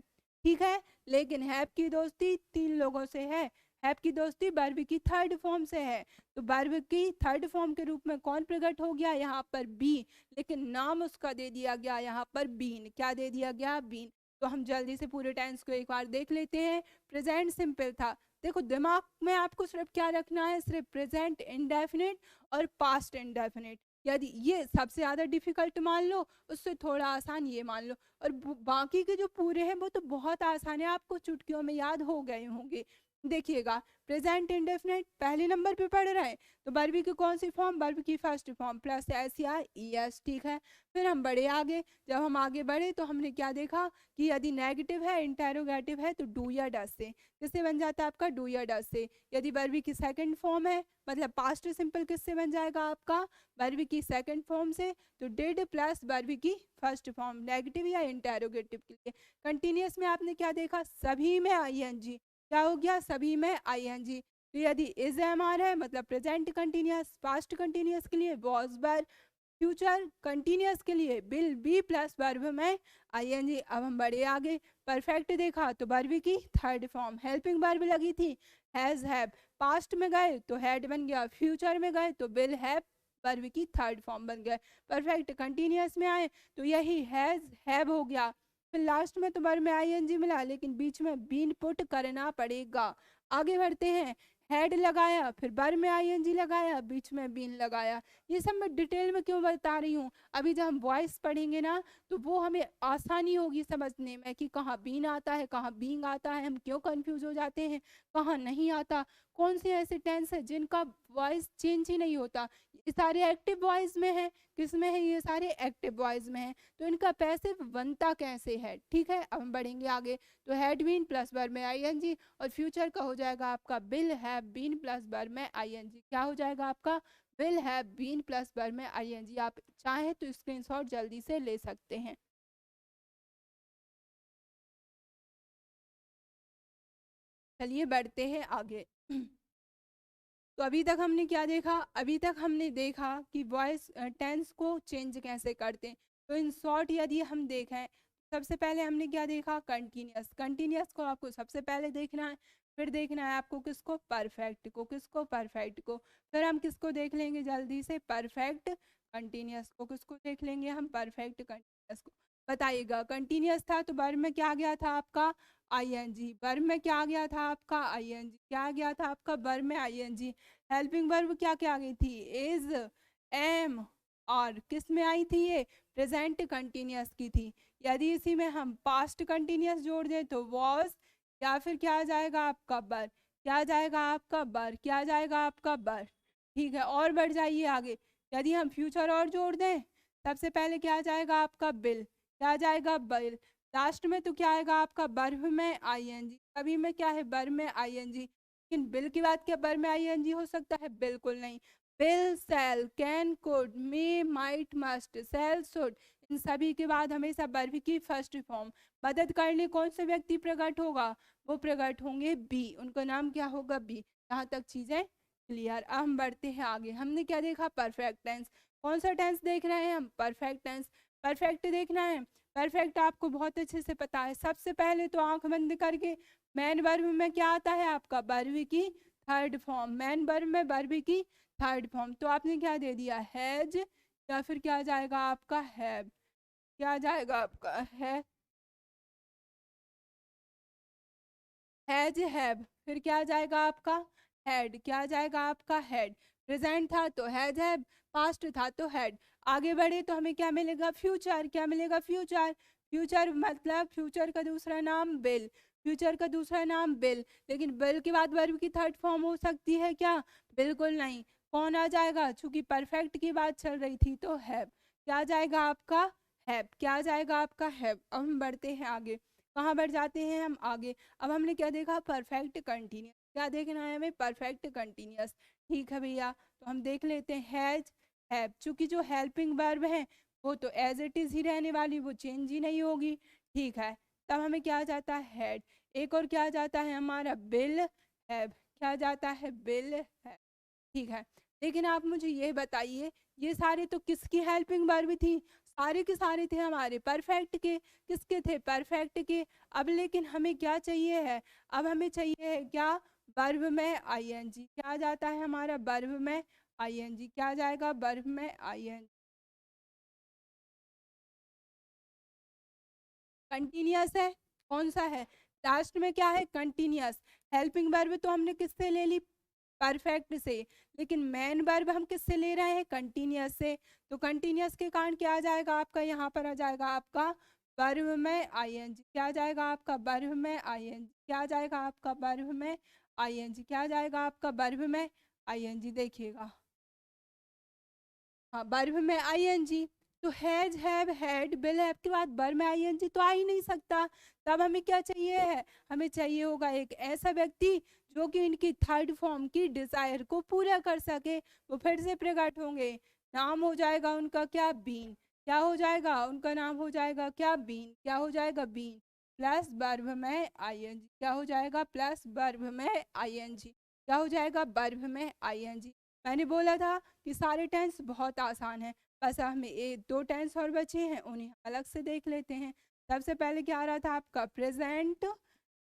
ठीक है, लेकिन हैव की दोस्ती 3 लोगों से है। हैव की दोस्ती वर्ब की थर्ड फॉर्म से है। तो वर्ब की थर्ड फॉर्म के रूप में कौन प्रकट हो गया, यहाँ पर बी। लेकिन नाम उसका दे दिया गया यहाँ पर बीन। क्या दे दिया गया, बीन। तो हम जल्दी से पूरे टेंस को एक बार देख लेते हैं। प्रेजेंट सिंपल था। देखो दिमाग में आपको सिर्फ क्या रखना है, सिर्फ प्रेजेंट इंडेफिनिट और पास्ट इंडेफिनिट। यदि ये सबसे ज्यादा डिफिकल्ट मान लो, उससे थोड़ा आसान ये मान लो, और बाकी के जो पूरे हैं वो तो बहुत आसान है, आपको चुटकियों में याद हो गए होंगे। देखिएगा, प्रेजेंट इंडेफिनिट पहले नंबर पे पढ़ रहे हैं, तो वर्ब की कौन सी फॉर्म, वर्ब की फर्स्ट फॉर्म प्लस एस या ई एस। ठीक है, फिर हम बढ़े आगे। जब हम आगे बढ़े तो हमने क्या देखा कि यदि नेगेटिव है, इंटेरोगेटिव है, तो डू या डस से। किससे बन जाता है आपका, डू या डस से। यदि वर्ब की सेकंड फॉर्म है, मतलब पास्ट सिंपल, किससे बन जाएगा आपका, वर्ब की सेकंड फॉर्म से, तो डिड प्लस वर्ब की फर्स्ट फॉर्म, नेगेटिव या इंटेरोगेटिव के लिए। कंटिन्यूअस में आपने क्या देखा, सभी में आईएनजी। क्या हो गया, सभी में आईएनजी। तो यदि इज एम आर है, मतलब प्रेजेंट कंटिन्यूअस, पास्ट कंटिन्यूअस के लिए वॉज वर, फ्यूचर कंटिन्यूअस के लिए विल बी प्लस वर्ब में आईएनजी। अब हम बढ़े आगे। परफेक्ट देखा तो वर्ब की थर्ड फॉर्म, हेल्पिंग वर्ब लगी थी हैज हैव। पास्ट में गए तो हैड बन गया, फ्यूचर में गए तो विल हैव, वर्ब की थर्ड फॉर्म बन गए। परफेक्ट कंटिन्यूअस में आए तो यही हैज हैव हो गया। फिर लास्ट में तो वर्ब में आईएनजी मिला, लेकिन बीच में बीन पुट करना पड़ेगा। आगे बढ़ते हैं। हेड लगाया, फिर बर में आईएनजी लगाया, बीच में बीन लगाया। ये सब मैं डिटेल में क्यों बता रही हूँ, अभी जब हम वॉइस पढ़ेंगे ना तो वो हमें आसानी होगी समझने में कि कहाँ बीन आता है, कहाँ बीइंग आता है, हम क्यों कंफ्यूज हो जाते हैं, कहाँ नहीं आता, कौन से ऐसे टेंस है जिनका वॉइस चेंज ही नहीं होता। ये सारे एक्टिव वॉइस में है, किस में है, ये सारे एक्टिव वॉइस में है, तो इनका पैसिव बनता कैसे है। ठीक है, अब हम बढ़ेंगे आगे। तो हैड बीन प्लस वर में आईएनजी, और फ्यूचर का हो जाएगा आपका विल हैव बीन प्लस वर में आईएनजी। क्या हो जाएगा आपका, विल हैव बीन प्लस वर में आईएनजी। आप चाहें तो स्क्रीनशॉट जल्दी से ले सकते हैं। चलिए बढ़ते हैं आगे। तो अभी तक हमने क्या देखा, अभी तक हमने देखा कि वॉइस टेंस को चेंज कैसे करते हैं। तो इन शॉर्ट यदि हम देखें, सबसे पहले हमने क्या देखा, कंटिन्यूअस। कंटिन्यूअस को आपको सबसे पहले देखना है, फिर देखना है आपको किसको, परफेक्ट को। किसको, परफेक्ट को। फिर हम किसको देख लेंगे जल्दी से, परफेक्ट कंटिन्यूअस को। किसको देख लेंगे हम, परफेक्ट कंटिन्यूअस को। बताइएगा, कंटिन्यूअस था तो वर्ब में क्या गया था आपका, आईएनजी। वर्ब में क्या गया था आपका, आईएनजी। क्या गया था आपका, वर्ब में आईएनजी। हेल्पिंग वर्ब क्या क्या आ गई थी, इज, एम, और किस में आई थी ये, प्रेजेंट कंटिन्यूअस की थी। यदि इसी में हम पास्ट कंटिन्यूअस जोड़ दें तो वॉज, या फिर क्या आ जाएगा आपका बर, क्या आ जाएगा आपका बर, क्या आ जाएगा आपका बर। ठीक है, और बढ़ जाइए आगे। यदि हम फ्यूचर और जोड़ दें, सबसे पहले क्या आ जाएगा आपका बिल, क्या आ जाएगा बिल। लास्ट में तो क्या आएगा आपका, वर्ब में आईएनजी। सभी में क्या है, वर्ब में आईएनजी। लेकिन बिल की बात क्या वर्ब में आईएनजी हो सकता है, बिल्कुल नहीं। Will, shall, can, could, may, might, must, shall, should, इन सभी के बाद हमेशा वर्ब की फर्स्ट फॉर्म। मदद करने कौन से व्यक्ति प्रकट होगा, वो प्रकट होंगे बी, उनका नाम क्या होगा, बी। यहाँ तक चीजें क्लियर। अब हम बढ़ते हैं आगे। हमने क्या देखा, परफेक्ट टेंस। कौन सा टेंस देख रहे हैं हम, परफेक्ट टेंस। परफेक्ट देखना है, परफेक्ट आपको बहुत अच्छे से पता है। सबसे पहले तो आंख बंद करके, मैन वर्ब में क्या आता है आपका, वर्ब की थर्ड फॉर्म। मैन वर्ब में वर्ब की थर्ड फॉर्म। तो आपने क्या दे दिया, हैज, या फिर क्या आ जाएगा आपका, हैव। क्या आ जाएगा आपका, हैज, हैव। फिर क्या आ जाएगा आपका, हैड। क्या आ जाएगा आपका, हैड। प्रेजेंट था तो हैज, हैव। पास्ट था तो हैड। आगे बढ़े तो हमें क्या मिलेगा, फ्यूचर। क्या मिलेगा, फ्यूचर। फ्यूचर मतलब फ्यूचर का दूसरा नाम बिल। फ्यूचर का दूसरा नाम बिल। लेकिन बिल के बाद वर्ब की थर्ड फॉर्म हो सकती है क्या, बिल्कुल नहीं। कौन आ जाएगा, चूंकि परफेक्ट की बात चल रही थी तो हैव। क्या आ जाएगा आपका, हैव। क्या आ जाएगा आपका, हैव। अब हम बढ़ते हैं आगे। कहाँ बढ़ जाते हैं हम, आगे। अब हमने क्या देखा, परफेक्ट कंटिन्यूस। क्या देखना है हमें, परफेक्ट कंटिन्यूस। ठीक है भैया, तो हम देख लेते हैं हैज, हैव। चूंकि जो हेल्पिंग वर्ब है वो तो एज इट इज ही रहने वाली, वो चेंज ही नहीं होगी। ठीक है, तब हमें क्या आ जाता है, हैड। एक और क्या आ जाता है हमारा, बिल, हैव। क्या आ जाता है, बिल, हैव। ठीक है, लेकिन आप मुझे ये बताइए, ये सारे तो किसकी हेल्पिंग वर्ब थी, सारे के सारे थे हमारे परफेक्ट के। किसके थे, परफेक्ट के। अब लेकिन हमें क्या चाहिए है, अब हमें चाहिए है क्या, वर्ब में आईएनजी। क्या आ जाता है हमारा, वर्ब में आईएनजी। क्या आ जाएगा, वर्ब में आईएनजी। कंटिन्यूअस है, कौन सा है, लास्ट में क्या है, कंटिन्यूअस। हेल्पिंग वर्ब तो हमने किससे ले ली, परफेक्ट से। लेकिन मेन वर्ब हम किससे ले रहे हैं, कंटिन्यूअस से। तो कंटिन्यूअस के कारण क्या आ जाएगा आपका, यहाँ पर आ जाएगा आपका वर्ब में आईएनजी। क्या आ जाएगा आपका, वर्ब में आईएनजी। क्या आ जाएगा आपका, वर्ब में आईएनजी। क्या आ जाएगा आपका, वर्ब में आईएनजी। देखिएगा, हाँ, वर्ब में आईएनजी। तो has, have, had, will have के बाद वर्ब में आईएनजी तो आ ही नहीं सकता। तब हमें क्या चाहिए है, हमें चाहिए होगा एक ऐसा व्यक्ति जो कि इनकी थर्ड फॉर्म की डिजायर को पूरा कर सके। वो फिर से प्रकट होंगे, नाम हो जाएगा उनका क्या, बीन। क्या हो जाएगा, उनका नाम हो जाएगा क्या, बीन। क्या हो जाएगा, बीन प्लस वर्ब में आईएनजी। क्या हो जाएगा, प्लस वर्ब में आईएनजी। क्या हो जाएगा, वर्ब में आईएनजी। मैंने बोला था कि सारे टेंस बहुत आसान है, बस हमें एक दो टेंस और बचे हैं, उन्हें अलग से देख लेते हैं। सबसे पहले क्या आ रहा था आपका, प्रेजेंट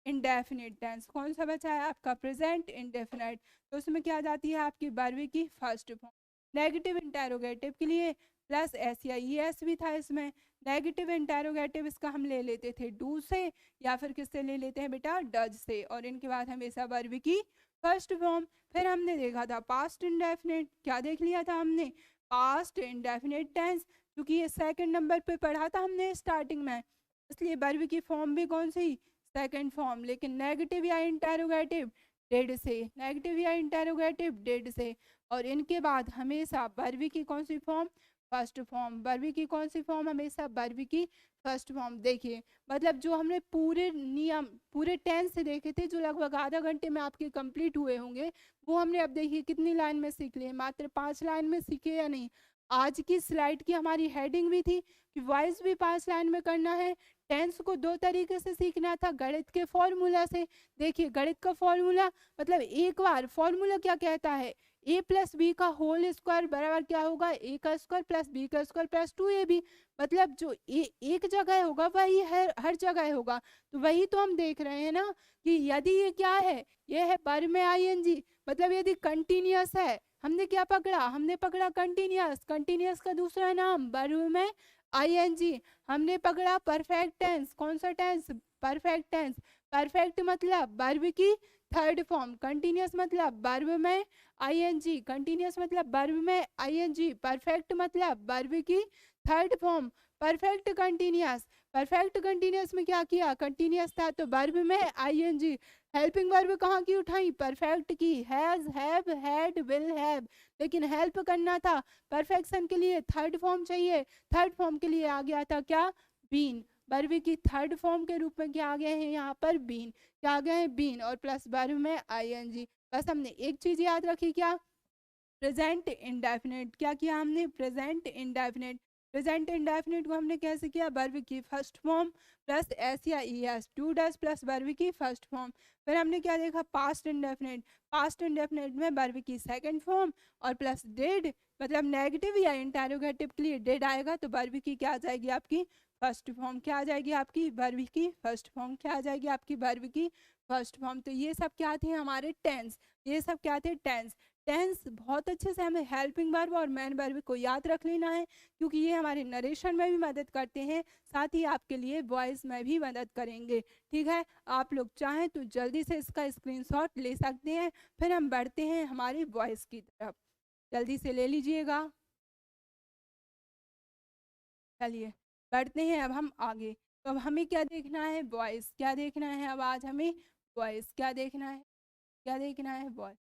इंडेफिनिट टेंस। कौन सा बचा है आपका, प्रेजेंट इंडेफिनिट। तो उसमें क्या आ जाती है आपकी वर्ब की फर्स्ट फॉर्म। नेगेटिव इंटेरोगेटिव के लिए प्लस एस या ई एस भी था इसमें। नेगेटिव इंटेरोगेटिव इसका हम ले लेते थे डू से, या फिर किससे ले लेते हैं बेटा, डज से। और इनके बाद हमेशा वर्ब की फर्स्ट फॉर्म। फिर हमने देखा था पास्ट इंडेफिनिट, क्या देख लिया था हमने, पास्ट इंडेफिनिट टेंस, क्योंकि ये सेकंड नंबर पे पढ़ा था हमने स्टार्टिंग में, इसलिए वर्ब की फॉर्म भी कौन सी, सेकंड फॉर्म। लेकिन नेगेटिव या इंटेरोगेटिव डेड से, नेगेटिव या इंटेरोगेटिव डेड से, और इनके बाद हमेशा वर्ब की कौन सी फॉर्म, फर्स्ट फॉर्म। वर्ब की कौन सी फॉर्म, हमेशा वर्ब की फर्स्ट फॉर्म। देखिए मतलब जो हमने पूरे नियम पूरे टेंस से देखे थे, जो लगभग आधा घंटे में आपके कंप्लीट हुए होंगे, वो हमने अब देखिए कितनी लाइन में सीख लिए, मात्र 5 लाइन में सीखे या नहीं। आज की स्लाइड की हमारी हेडिंग भी थी कि वॉइस भी 5 लाइन में करना है। टेंस को 2 तरीके से सीखना था, गणित के फॉर्मूला से। देखिए गणित का फॉर्मूला मतलब एक बार फॉर्मूला क्या कहता है, ए प्लस बी का होल स्क्वायर बराबर क्या होगा, ए का स्क्वायर प्लस बी का स्क्वायर प्लस 2ab। मतलब जो एक जगह होगा वही हर जगह होगा। तो वही तो हम देख रहे हैं ना कि यदि ये क्या है, ये है वर्ब में आईएनजी, मतलब यदि कंटिन्यूअस है, हमने क्या पकड़ा, हमने पकड़ा कंटिन्यूअस। कंटिन्यूअस का दूसरा नाम वर्ब में आईएनजी। हमने पकड़ा परफेक्ट टेंस, कौन सा टेंस, परफेक्ट टेंस। परफेक्ट मतलब वर्ब की थर्ड फॉर्म, कंटिन्यूअस मतलब वर्ब में आईएनजी, कंटिन्यूअस मतलब वर्ब में आईएनजी, परफेक्ट मतलब वर्ब की third form. Perfect continuous, perfect continuous में क्या किया, कंटिन्यूअस था तो वर्ब में आईएनजी। हेल्पिंग वर्ब कहाँ की उठाई, परफेक्ट की, has, have, had, will have. लेकिन हेल्प करना था परफेक्शन के लिए थर्ड फॉर्म चाहिए, थर्ड फॉर्म के लिए आ गया था क्या, बीन। वर्ब की थर्ड फॉर्म के रूप में क्या आ गए हैं यहाँ पर, बीन। क्या आ गए हैं, बीन, और प्लस वर्ब में आईएनजी। बस हमने एक चीज याद रखी, क्या, प्रेजेंट इंडेफिनिट। क्या किया हमने, प्रेजेंट इंडेफिनिट। प्रेजेंट इंडेफिनिट को हमने कैसे किया, वर्ब की फर्स्ट फॉर्म प्लस एस या E S, to does plus verb की फर्स्ट फॉर्म। फिर हमने क्या देखा, पास्ट इंडेफिनिट। पास्ट इंडेफिनिट में वर्ब की सेकंड फॉर्म और प्लस डेड, मतलब नेगेटिव या इंटेरोगेटिव के लिए डेड आएगा तो वर्ब की क्या आ जाएगी आपकी फर्स्ट फॉर्म। क्या आ जाएगी आपकी वर्ब की फर्स्ट फॉर्म, क्या आ जाएगी आपकी वर्ब की फर्स्ट फॉर्म। तो ये सब क्या थे हमारे टेंस, ये सब क्या थे टेंस। टेंस बहुत अच्छे से हमें हेल्पिंग वर्ब और मेन वर्ब को याद रख लेना है, क्योंकि ये हमारे नरेशन में भी मदद करते हैं, साथ ही आपके लिए वॉइस में भी मदद करेंगे। ठीक है, आप लोग चाहें तो जल्दी से इसका स्क्रीनशॉट ले सकते हैं। फिर हम बढ़ते हैं हमारी वॉइस की तरफ, जल्दी से ले लीजिएगा। चलिए बढ़ते हैं अब हम आगे। तो अब हमें क्या देखना है, वॉइस। क्या देखना है अब आज हमें, वॉइस। क्या देखना है, क्या देखना है, वॉइस।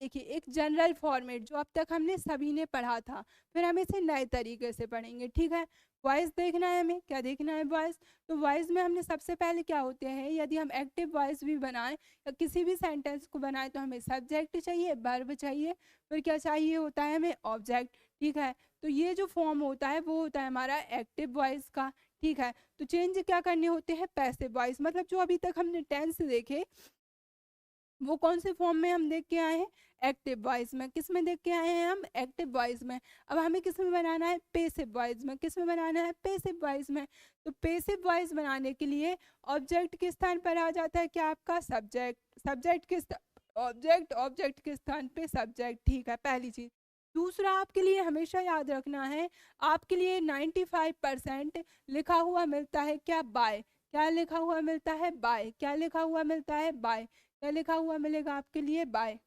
देखिए एक जनरल फॉर्मेट जो अब तक हमने सभी ने पढ़ा था, फिर हम इसे नए तरीके से पढ़ेंगे। ठीक है, वॉइस देखना है हमें, क्या देखना है, वॉइस। तो वॉइस में हमने सबसे पहले क्या होते हैं, यदि हम एक्टिव वॉइस भी बनाएं या किसी भी सेंटेंस को बनाएं तो हमें सब्जेक्ट चाहिए, वर्ब चाहिए, फिर क्या चाहिए होता है हमें, ऑब्जेक्ट। ठीक है, तो ये जो फॉर्म होता है वो होता है हमारा एक्टिव वॉइस का। ठीक है, तो चेंज क्या करने होते हैं, पैसिव वॉइस। मतलब जो अभी तक हमने टेंस देखे वो कौन से फॉर्म में हम देख के आए हैं, एक्टिव वॉइस में। किस में देख के आए हैं हम, एक्टिव वॉइस में। अब हमें किस में बनाना है, पेसिव वॉइस में। किस में बनाना है, पेसिव वॉइस में। तो पेसिव वॉइस बनाने के लिए ऑब्जेक्ट के स्थान पर आ जाता है क्या आपका, सब्जेक्ट। सब्जेक्ट के ऑब्जेक्ट, ऑब्जेक्ट के स्थान पे सब्जेक्ट। ठीक है, पहली चीज। दूसरा आपके लिए हमेशा याद रखना है, आपके लिए 95% लिखा हुआ मिलता है क्या, बाय। क्या लिखा हुआ मिलता है, बाय। क्या लिखा हुआ मिलता है, बाय। क्या लिखा हुआ मिलेगा आपके लिए, बाय।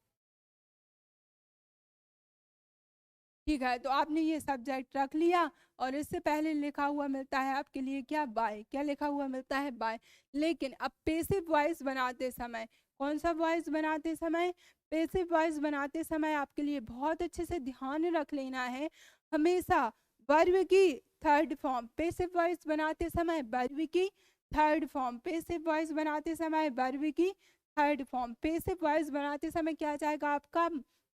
ठीक है, तो आपने ये सब्जेक्ट रख लिया और इससे पहले लिखा हुआ मिलता है आपके लिए क्या, बाय। क्या लिखा हुआ मिलता है, बाय। लेकिन अब पेसिव वॉइस बनाते समय, कौन सा वॉइस बनाते समय, पेसिव वॉइस बनाते समय आपके लिए बहुत अच्छे से ध्यान रख लेना है, हमेशा वर्ब की थर्ड फॉर्म। पेसिव वॉइस बनाते समय वर्ब की थर्ड फॉर्म। पेसिव वॉइस बनाते समय वर्ब की थर्ड फॉर्म। पेसिव वॉइस बनाते समय क्या जाएगा आपका,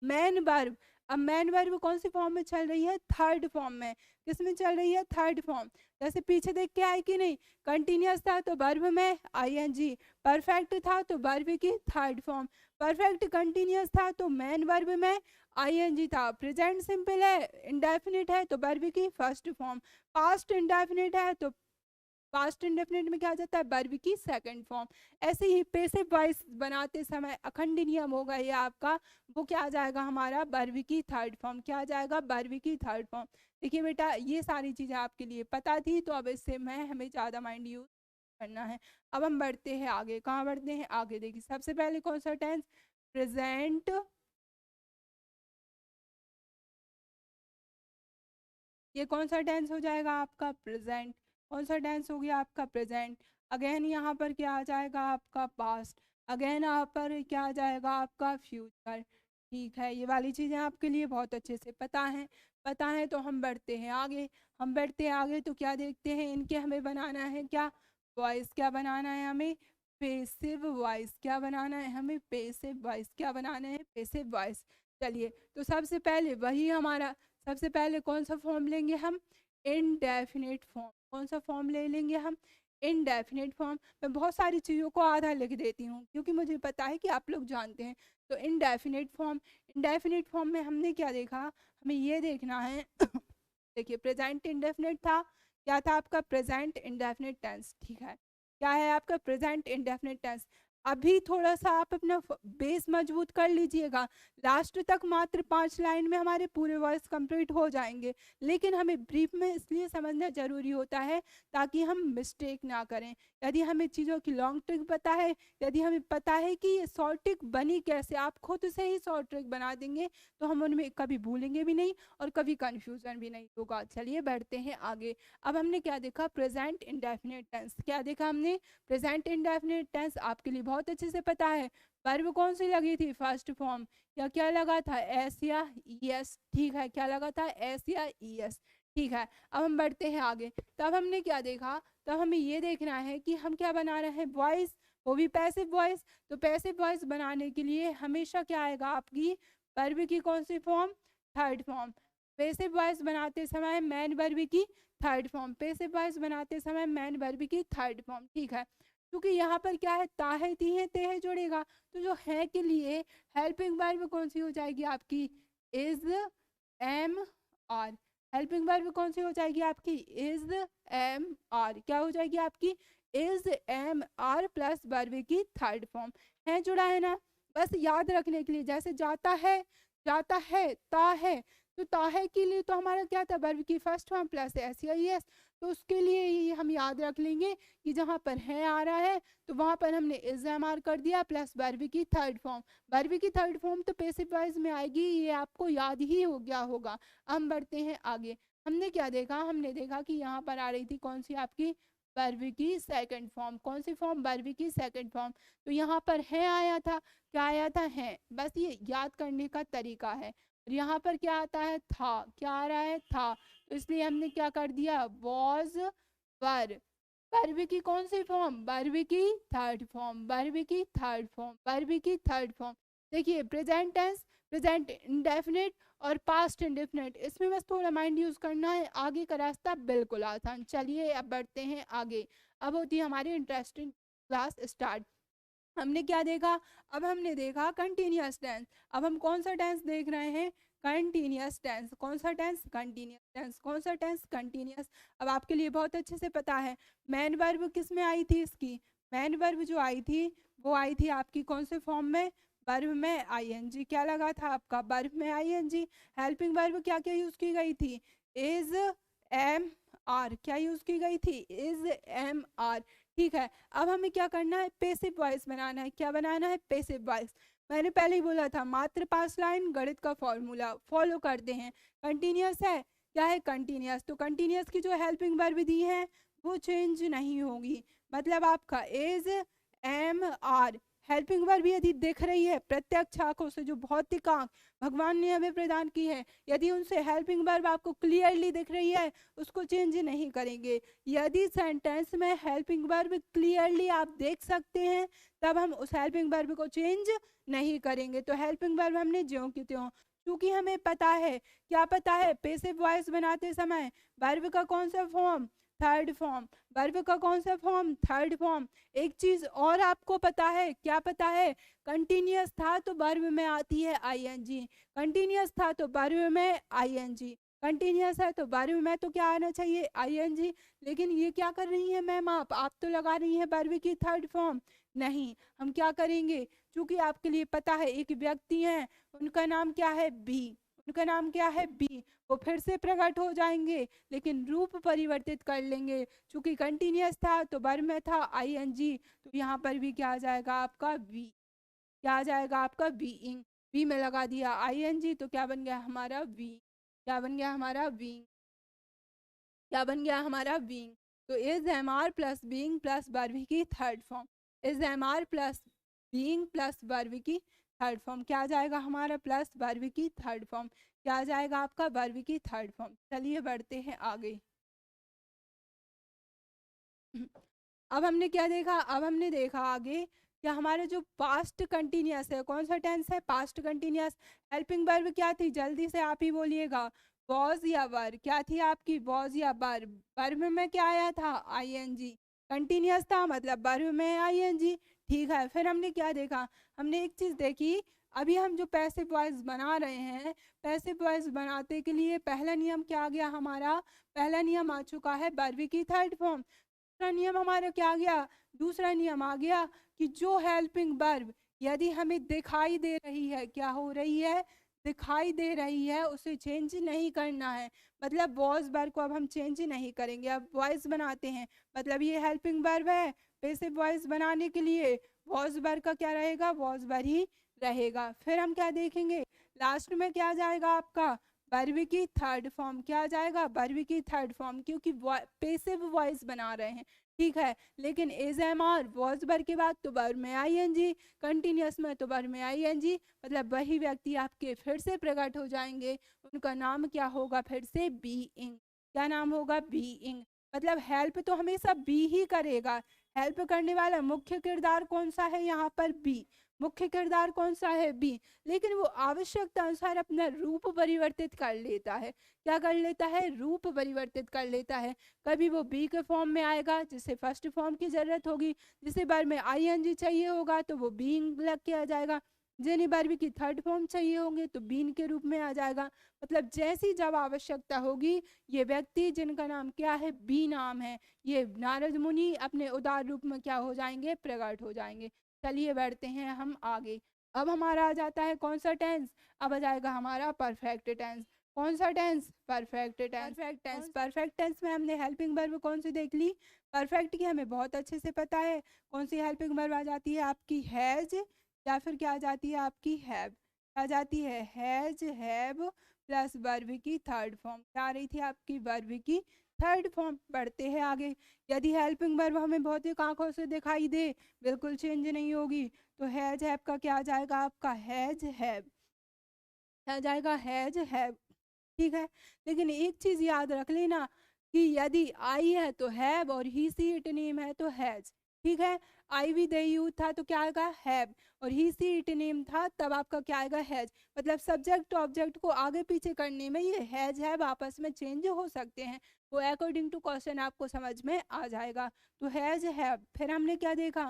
मैन वर्ब। अब मैन वर्ब कौन सी फॉर्म में चल रही है, थर्ड फॉर्म में। किस में चल रही है, थर्ड फॉर्म। जैसे पीछे देख के आए कि नहीं, कंटिन्यूअस था तो वर्ब में आईएनजी, परफेक्ट था तो वर्ब की थर्ड फॉर्म, परफेक्ट कंटिन्यूअस था तो मैन वर्ब में आईएनजी था, प्रेजेंट सिंपल है, इंडेफिनिट है तो वर्ब की फर्स्ट फॉर्म, पास्ट इंडेफिनिट है तो पास्ट इंडेफिनिट में क्या आ जाता है, वर्ब की सेकंड फॉर्म। ऐसे ही पेसिव वॉइस बनाते समय अखंड नियम होगा ये आपका, वो क्या आ जाएगा हमारा, वर्ब की थर्ड फॉर्म। क्या आ जाएगा, वर्ब की थर्ड फॉर्म। देखिए बेटा ये सारी चीजें आपके लिए पता थी, तो अब इससे मैं हमें ज्यादा माइंड यूज करना है। अब हम बढ़ते हैं आगे, कहाँ बढ़ते हैं आगे, देखिए सबसे पहले कौन सा टेंस, प्रेजेंट ये कौन सा टेंस हो जाएगा आपका प्रेजेंट। कौन सा टेंस हो गया आपका प्रेजेंट। अगेन यहाँ पर क्या आ जाएगा आपका पास्ट। अगेन यहाँ पर क्या आ जाएगा आपका फ्यूचर। ठीक है, ये वाली चीज़ें आपके लिए बहुत अच्छे से पता है तो हम बढ़ते हैं आगे। हम बढ़ते हैं आगे तो क्या देखते हैं, इनके हमें बनाना है क्या वॉइस। क्या बनाना है हमें पेसिव वॉइस। क्या बनाना है हमें पेसिव वॉइस। क्या बनाना है पेसिव वॉइस। चलिए तो सबसे पहले वही हमारा सबसे पहले कौन सा फॉर्म लेंगे हम इनडेफिनेट फॉर्म। कौन सा फॉर्म ले लेंगे हम इनडेफिनेट फॉर्म। मैं बहुत सारी चीज़ों को आधा लिख देती हूँ क्योंकि मुझे पता है कि आप लोग जानते हैं। तो इनडेफिनेट फॉर्म में हमने क्या देखा, हमें ये देखना है देखिए प्रेजेंट इंडेफिनेट था। क्या था आपका प्रेजेंट इंडेफिनेट टेंस। ठीक है, क्या है आपका प्रेजेंट इंडेफिनेट टेंस। अभी थोड़ा सा आप अपना बेस मजबूत कर लीजिएगा। लास्ट तक मात्र 5 लाइन में हमारे पूरे वर्ड्स कंप्लीट हो जाएंगे, लेकिन हमें ब्रीफ में इसलिए समझना जरूरी होता है ताकि हम मिस्टेक ना करें। यदि हमें चीज़ों की लॉन्ग ट्रिक पता है, यदि हमें पता है कि ये शॉर्ट ट्रिक बनी कैसे, आप खुद से ही शॉर्ट ट्रिक बना देंगे तो हम उनमें कभी भूलेंगे भी नहीं और कभी कन्फ्यूजन भी नहीं होगा। चलिए बढ़ते हैं आगे। अब हमने क्या देखा प्रेजेंट इंडेफिनिट टेंस। क्या देखा हमने प्रेजेंट इंडेफिनिट टेंस आपके लिए बहुत अच्छे से पता है। वर्ब कौन सी लगी थी फर्स्ट फॉर्म या क्या लगा था एस या ईएस। ठीक है, क्या लगा था एस या ईएस। ठीक है, अब हम बढ़ते हैं आगे। तब हमने क्या देखा, तब हमें ये देखना है कि हम क्या बना रहे हैं वॉइस, वो भी पैसिव वॉइस। तो पैसिव वॉइस बनाने के लिए हमेशा क्या आएगा आपकी वर्ब की कौन सी form third form. Passive voice बनाते समय मैन वर्ब की थर्ड फॉर्म। पैसिव वॉइस बनाते समय मैन वर्ब की थर्ड फॉर्म। ठीक है, क्योंकि यहाँ पर क्या है ता है ती है ते है जुड़ेगा, तो जो है के लिए हेल्पिंग वर्ब कौन सी हो जाएगी आपकी is am are. Helping verb कौन सी हो जाएगी आपकी इज एम आर। क्या हो जाएगी आपकी is am are plus verb की थर्ड फॉर्म। है जुड़ा है ना, बस याद रखने के लिए जैसे जाता है ता है, तो ता है के लिए तो हमारा क्या था वर्ब की फर्स्ट फॉर्म प्लस एस या एस। तो उसके लिए ये हम याद रख लेंगे कि जहाँ पर है आ रहा है तो वहाँ पर हमने इज एम आर कर दिया प्लस वर्ब की थर्ड फॉर्म। वर्ब की थर्ड फॉर्म तो पैसिव वॉइस में आएगी, ये आपको याद ही हो गया होगा। हम बढ़ते हैं आगे। हमने क्या देखा, हमने देखा कि यहाँ पर आ रही थी कौन सी आपकी वर्ब की सेकंड फॉर्म। कौन सी फॉर्म वर्ब की सेकंड फॉर्म। तो यहाँ पर है आया था, क्या आया था है, बस ये याद करने का तरीका है। और यहाँ पर क्या आता है था, क्या आ रहा है था, तो इसलिए हमने क्या कर दिया वॉज वर। वर्ब की कौन सी फॉर्म वर्ब की थर्ड फॉर्म, वर्ब की थर्ड फॉर्म, वर्ब की थर्ड फॉर्म। देखिए प्रेजेंट टेंस, प्रेजेंट इंडेफिनिट और पास्ट इंडेफिनिट, इसमें बस थोड़ा माइंड यूज करना है, आगे का रास्ता बिल्कुल आसान। चलिए अब बढ़ते हैं आगे। अब होती है हमारी इंटरेस्टिंग क्लास स्टार्ट। हमने क्या देखा, अब हमने देखा कंटिन्यूअस टेंस। अब हम कौन सा टेंस देख रहे हैं कंटिन्यूअस टेंस। कौन सा टेंस कंटिन्यूअस टेंस। कौन सा टेंस कंटिन्यूअस। अब आपके लिए बहुत अच्छे से पता है मैन वर्ब किस में आई थी इसकी, मैन वर्ब जो आई थी वो आई थी आपकी कौन से फॉर्म में वर्ब में आईएनजी। क्या लगा था आपका वर्ब में आईएनजी। हेल्पिंग वर्ब क्या क्या यूज की गई थी इज एम आर। क्या यूज की गई थी इज एम आर। ठीक है, अब हमें क्या करना है पैसिव वॉइस बनाना है। क्या बनाना है पैसिव वॉइस। मैंने पहले ही बोला था मात्र 5 लाइन गणित का फॉर्मूला फॉलो करते हैं। कंटिन्यूअस है, क्या है कंटिन्यूअस, तो कंटिन्यूअस की जो हेल्पिंग वर्ब दी है वो चेंज नहीं होगी। मतलब आपका is am are helping verb यदि दिख रही है प्रत्यक्ष आंखों से, जो भौतिक आंख भगवान ने हमें प्रदान की है, यदि उनसे हेल्पिंग वर्ब आपको क्लियरली दिख रही है उसको चेंज नहीं करेंगे। यदि सेंटेंस में हेल्पिंग वर्ब क्लियरली आप देख सकते हैं तब हम उस हेल्पिंग वर्ब को चेंज नहीं करेंगे। तो हेल्पिंग वर्ब हमने ज्यों की त्यों, क्योंकि हमें पता है, क्या पता है पैसिव वॉइस बनाते समय वर्ब का कौन सा फॉर्म थर्ड फॉर्म, वर्ब का कौन सा फॉर्म थर्ड फॉर्म। एक चीज और आपको पता है, क्या पता है कंटिन्यूअस था तो वर्ब में आती है आईएनजी, कंटिन्यूअस था तो वर्ब में आईएनजी, कंटिन्यूअस है तो वर्ब में तो क्या आना चाहिए आईएनजी। लेकिन ये क्या कर रही है मैम आप तो लगा रही हैं वर्ब की थर्ड फॉर्म। नहीं, हम क्या करेंगे, क्योंकि आपके लिए पता है एक व्यक्ति है उनका नाम क्या है बी, उनका नाम क्या है बी, वो फिर से प्रकट हो जाएंगे लेकिन रूप परिवर्तित कर लेंगे। चूंकि कंटिन्यूअस था तो वर्ब में था आईएनजी, तो यहाँ पर भी क्या आ जाएगा आपका बी। क्या आ जाएगा आपका बीइंग। बी में लगा दिया आईएनजी तो क्या बन गया हमारा बी। क्या बन गया हमारा बीइंग। क्या बन गया हमारा बीइंग। तो is am are plus being plus verb की third form. Is am are plus being plus verb की थर्ड फॉर्म। क्या आ जाएगा हमारा प्लस वर्ब की थर्ड फॉर्म। क्या आ जाएगा आपका वर्ब की थर्ड फॉर्म। चलिए बढ़ते हैं आगे। अब हमने क्या देखा, अब हमने देखा आगे कि हमारे जो पास्ट कंटिन्यूअस है, कौन सा टेंस है, पास्ट कंटिन्यूअस। हेल्पिंग वर्ब क्या थी, जल्दी से आप ही बोलिएगा, वॉज या वर। क्या थी आपकी, वॉज या वर। वर्ब में क्या आया था, आईएनजी। कंटिन्यूअस था मतलब वर्ब में आईएनजी। ठीक है, फिर हमने क्या देखा, हमने एक चीज देखी, अभी हम जो पैसिव वॉइस बना रहे हैं, पैसिव वॉइस बनाते के लिए पहला नियम क्या आ गया हमारा, पहला नियम आ चुका है वर्ब की थर्ड फॉर्म। दूसरा नियम हमारा क्या आ गया, दूसरा नियम आ गया कि जो हेल्पिंग वर्ब यदि हमें दिखाई दे रही है, क्या हो रही है, दिखाई दे रही है, उसे चेंज नहीं करना है। मतलब वॉज वर्ब को अब हम चेंज नहीं करेंगे, अब वॉइस बनाते हैं, मतलब ये हेल्पिंग वर्ब है, पैसिव वॉइस बनाने के लिए वॉज वर्ब का क्या रहेगा, वॉज वर्ब ही रहेगा। फिर हम क्या देखेंगे, लास्ट में क्या जाएगा आपका वर्ब की थर्ड फॉर्म। क्या जाएगा, वर्ब की थर्ड फॉर्म, क्योंकि पैसिव वॉइस बना रहे हैं। ठीक है, लेकिन is am are was verb के बाद तो वर्ब में आईएनजी, कंटिन्यूअस में तो वर्ब में आईएनजी, मतलब वही व्यक्ति आपके फिर से प्रकट हो जाएंगे। उनका नाम क्या होगा, फिर से बीइंग। क्या नाम होगा, बीइंग। मतलब हेल्प तो हमेशा बी ही करेगा। हेल्प करने वाला मुख्य किरदार कौन सा है यहाँ पर, बी। मुख्य किरदार कौन सा है, बी। लेकिन वो आवश्यकता अनुसार अपना रूप परिवर्तित कर लेता है। क्या कर लेता है, रूप परिवर्तित कर लेता है। कभी वो बी के फॉर्म में आएगा जिसे फर्स्ट फॉर्म की जरूरत होगी, जिसे बार में आईएनजी चाहिए होगा तो वो बीइंग लग के आ जाएगा, जिन्हें वर्ब की थर्ड फॉर्म चाहिए होंगे तो बीन के रूप में आ जाएगा। मतलब जैसी जब आवश्यकता होगी, ये व्यक्ति जिनका नाम क्या है, बी नाम है, ये नारद मुनि अपने उदार रूप में क्या हो जाएंगे, प्रकट हो जाएंगे। चलिए बढ़ते हैं हम आगे। अब हमारा आ जाता है कौन सा टेंस, अब आ जाएगा हमारा परफेक्ट टेंस। कौन सा tense, perfect tense. Perfect tense, perfect tense में हमने हेल्पिंग वर्ब कौन सी देख ली, परफेक्ट की हमें बहुत अच्छे से पता है। कौन सी हेल्पिंग वर्ब आ जाती है आपकी, हैज, या फिर क्या आ जाती है आपकी, हैव। आ जाती है हैज, हैव प्लस वर्ब की थर्ड फॉर्म। क्या आ रही थी आपकी, वर्ब की थर्ड फॉर्म। बढ़ते हैं आगे। यदि हेल्पिंग वर्ब हमें भौतिक आंखों से दिखाई दे, बिल्कुल चेंज नहीं होगी, तो हैज हैव का क्या आ जाएगा आपका, हैज हैव। क्या जाएगा, हैज हैव। ठीक है, लेकिन एक चीज याद रख लेना कि यदि आई है तो हैव, और ही सी इट नेम है तो हैज। ठीक है, आई वी दे यू था तो क्या आएगा, हैव, और ही सी इट नेम था तब आपका क्या आएगा, हैज। मतलब सब्जेक्ट ऑब्जेक्ट को आगे पीछे करने में ये हैज हैव आपस में चेंज हो सकते हैं, वो अकॉर्डिंग टू क्वेश्चन आपको समझ में आ जाएगा। तो हैज हैव। फिर हमने क्या देखा,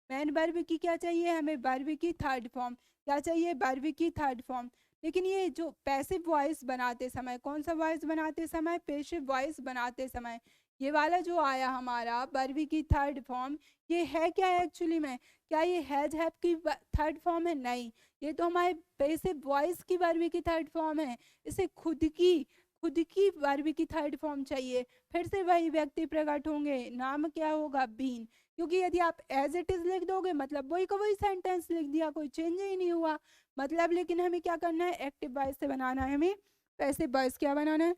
मैन वर्ब की क्या चाहिए हमें, वर्ब की थर्ड फॉर्म। क्या चाहिए, वर्ब की थर्ड फॉर्म। लेकिन ये जो पैसिव वॉइस बनाते समय, कौन सा वॉइस बनाते समय, पैसिव वॉइस बनाते समय, ये वाला जो आया हमारा वर्ब की थर्ड फॉर्म, ये है क्या एक्चुअली में, क्या ये हैज हैव की थर्ड फॉर्म है, नहीं, ये तो हमारे पैसिव वॉइस की वर्ब की थर्ड फॉर्म है। इसे खुद की वर्ब की थर्ड फॉर्म चाहिए, फिर से वही व्यक्ति प्रकट होंगे, नाम क्या होगा, बीन। क्योंकि यदि आप एज इट इज लिख दोगे मतलब वही का वही सेंटेंस लिख दिया, कोई चेंज ही नहीं हुआ मतलब। लेकिन हमें क्या करना है, एक्टिव वॉइस से बनाना है हमें, पैसिव वॉइस क्या बनाना है,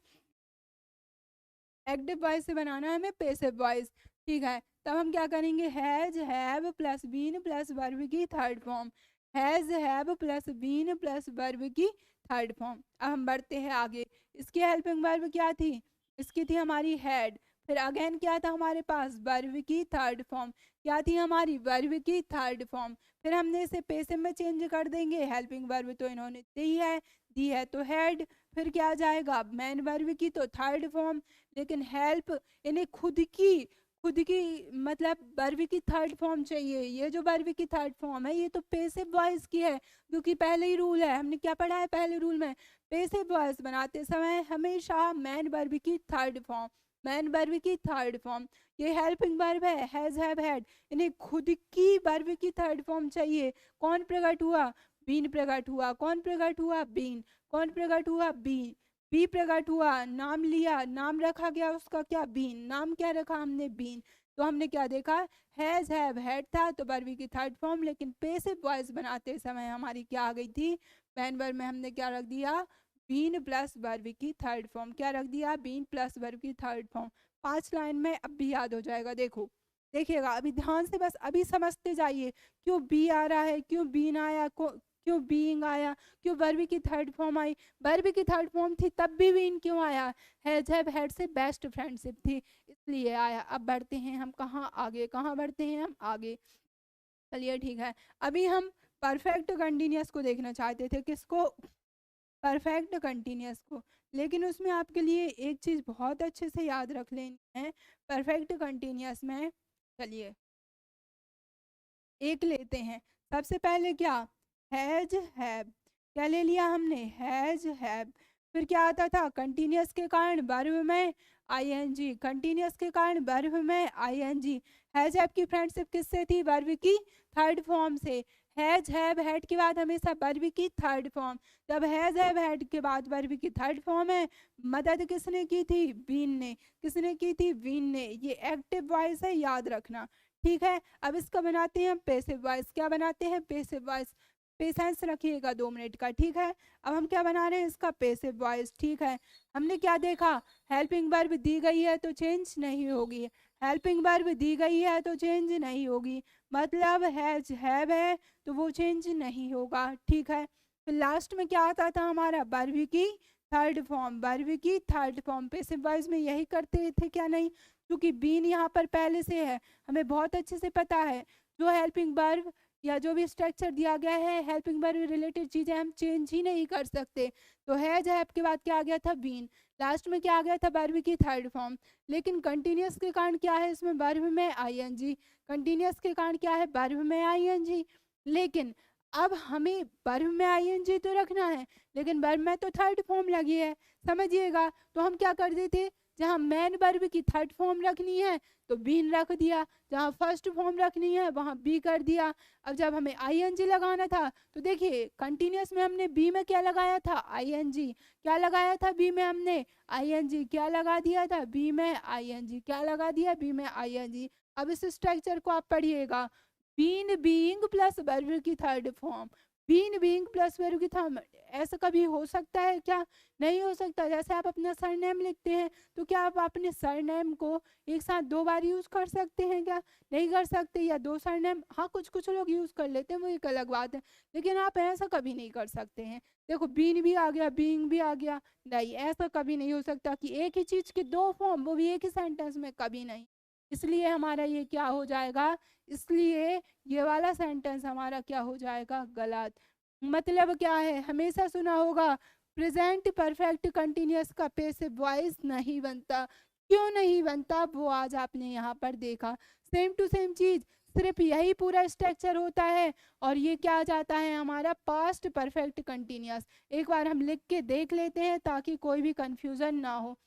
एक्टिव वॉइस से बनाना है हमें पैसिव वॉइस। ठीक है, तब हम क्या करेंगे, has have plus been plus verb की third form. Has have plus been plus verb की थर्ड फॉर्म। अब हम बढ़ते हैं आगे। इसकी हेल्पिंग वर्ब क्या थी, इसकी थी हमारी हैड। फिर अगेन क्या था हमारे पास, वर्ब की थर्ड फॉर्म। क्या थी हमारी, वर्ब की थर्ड फॉर्म। फिर हमने इसे पैसिव में चेंज कर देंगे, हेल्पिंग वर्ब तो इन्होंने दी है तो हैड। फिर क्या आ जाएगा, मैन वर्ब की तो थर्ड फॉर्म, लेकिन हेल्प इन्हें खुद की मतलब वर्ब की थर्ड फॉर्म चाहिए। ये जो वर्ब की थर्ड फॉर्म है ये तो पैसिव वॉइस की है, क्योंकि पहले ही रूल है, हमने क्या पढ़ा है पहले रूल में, पैसिव वॉइस बनाते समय हमेशा मैन वर्ब की थर्ड फॉर्म, मैन वर्ब की थर्ड फॉर्म। ये हेल्पिंग वर्ब है, हैज हैव हैड, इन्हें खुद की वर्ब की थर्ड फॉर्म चाहिए। कौन प्रकट हुआ, बीन प्रकट हुआ। कौन प्रकट हुआ, बीन। कौन प्रकट हुआ, बीन। बी प्रकट हुआ, नाम लिया, नाम रखा गया उसका क्या, बीन। नाम क्या रखा हमने, बीन। तो हमने क्या देखा, हैज हैव हैड था तो वर्ब की थर्ड फॉर्म, लेकिन पेसिव वॉइस बनाते समय हमारी क्या आ गई थी, मैन वर्ब में हमने क्या रख दिया, बीन प्लस वर्ब की थर्ड फॉर्म। क्या रख दिया, बीन प्लस वर्ब की थर्ड फॉर्म। 5 लाइन में अब भी याद हो जाएगा। देखो देखिएगा अभी ध्यान से, बस अभी समझते जाइए क्यों बी आ रहा है, क्यों बीन आया, क्यों बीइंग आया, क्यों वर्ब की थर्ड फॉर्म आई। वर्ब की थर्ड फॉर्म थी तब भी बीन क्यों आया, हैज हैव हैड से बेस्ट फ्रेंडशिप थी इसलिए आया। अब बढ़ते हैं हम कहाँ आगे, कहाँ बढ़ते हैं हम आगे। चलिए ठीक है, अभी हम परफेक्ट कंटिन्यूअस को देखना चाहते थे। किसको, परफेक्ट कंटिन्यूअस को। लेकिन उसमें आपके लिए एक चीज़ बहुत अच्छे से याद रख लेनी है परफेक्ट कंटिन्यूअस में। चलिए एक लेते हैं, सबसे पहले क्या, हैज हैव, क्या ले लिया हमने, हैज हैव। फिर क्या आता था, कंटिन्यूअस के कारण वर्ब में आईएनजी, कंटिन्यूअस के कारण वर्ब में आईएनजी। हैज हैव की फ्रेंडशिप किससे थी, वर्ब की थर्ड फॉर्म से। हैज हैव हैड के बाद हमेशा वर्ब की थर्ड फॉर्म। जब हैज हैव हैड के बाद वर्ब की थर्ड फॉर्म है, मदद किसने की थी, बीन ने। किसने की थी, बीन ने। ये एक्टिव वॉइस है, याद रखना। ठीक है, अब इसका बनाते हैं हम पैसिव वॉइस। क्या बनाते हैं, पैसिव वॉइस। पेशेंस रखिएगा 2 मिनट का, ठीक है। अब हम क्या बना रहे हैं, इसका पैसिव वॉइस। ठीक है, हमने क्या देखा, हेल्पिंग वर्ब दी गई है तो चेंज नहीं होगी, हेल्पिंग वर्ब दी गई है तो चेंज नहीं होगी, मतलब हैज हैव है तो वो चेंज नहीं होगा। ठीक है, फिर लास्ट में क्या आता था हमारा, वर्ब की थर्ड फॉर्म, वर्ब की थर्ड फॉर्म। पैसिव वॉइस में यही करते थे क्या, नहीं, क्योंकि बीन यहाँ पर पहले से है, हमें बहुत अच्छे से पता है जो हेल्पिंग वर्ब या जो भी स्ट्रक्चर दिया गया है हेल्पिंग वर्ब रिलेटेड चीजें हम चेंज ही नहीं कर सकते। तो हैज हैव के बाद क्या आ गया था, बीन। लास्ट में क्या आ गया था, वर्ब की थर्ड फॉर्म। लेकिन कंटिन्यूअस के कारण क्या है, इसमें वर्ब में आईएनजी, कंटिन्यूअस के कारण क्या है, वर्ब में आईएनजी। लेकिन अब हमें वर्ब में आईएनजी तो रखना है, लेकिन वर्ब में तो थर्ड फॉर्म लगी है, समझिएगा। तो हम क्या कर देते, जहाँ मेन वर्ब की थर्ड फॉर्म रखनी है तो बीन रख दिया, जहाँ फर्स्ट फॉर्म रखनी है वहाँ बी कर दिया। अब जब हमें आईएनजी लगाना था तो देखिए कंटिन्यूअस में हमने बी में क्या लगाया था, आईएनजी। क्या लगाया था बी में हमने, आईएनजी। क्या लगा दिया था बी में, आईएनजी। क्या लगा दिया, बी में आईएनजी। अब इस स्ट्रक्चर को आप पढ़िएगा, बीन बीइंग प्लस वर्ब की third form, been being plus verb की थर्ड। ऐसा कभी हो सकता है क्या, नहीं हो सकता। जैसे आप अपना सरनेम लिखते हैं तो क्या आप अपने सरनेम को एक साथ 2 बार यूज कर सकते हैं क्या, नहीं कर सकते। या 2 सरनेम, हाँ कुछ कुछ लोग यूज कर लेते हैं, वो एक अलग बात है, लेकिन आप ऐसा कभी नहीं कर सकते हैं। देखो बीन भी आ गया, बीइंग भी आ गया, नहीं ऐसा कभी नहीं हो सकता कि एक ही चीज के 2 फॉर्म, वो भी एक ही सेंटेंस में, कभी नहीं। इसलिए हमारा ये क्या हो जाएगा, इसलिए ये वाला सेंटेंस हमारा क्या हो जाएगा, गलत। मतलब क्या है, हमेशा सुना होगा प्रेजेंट परफेक्ट कंटिन्यूअस का पैसिव वॉइस नहीं बनता। क्यों नहीं बनता, वो आज आपने यहाँ पर देखा। सेम टू सेम चीज, सिर्फ यही पूरा स्ट्रक्चर होता है और ये क्या आ जाता है हमारा, पास्ट परफेक्ट कंटिन्यूअस। एक बार हम लिख के देख लेते हैं ताकि कोई भी कंफ्यूजन ना हो।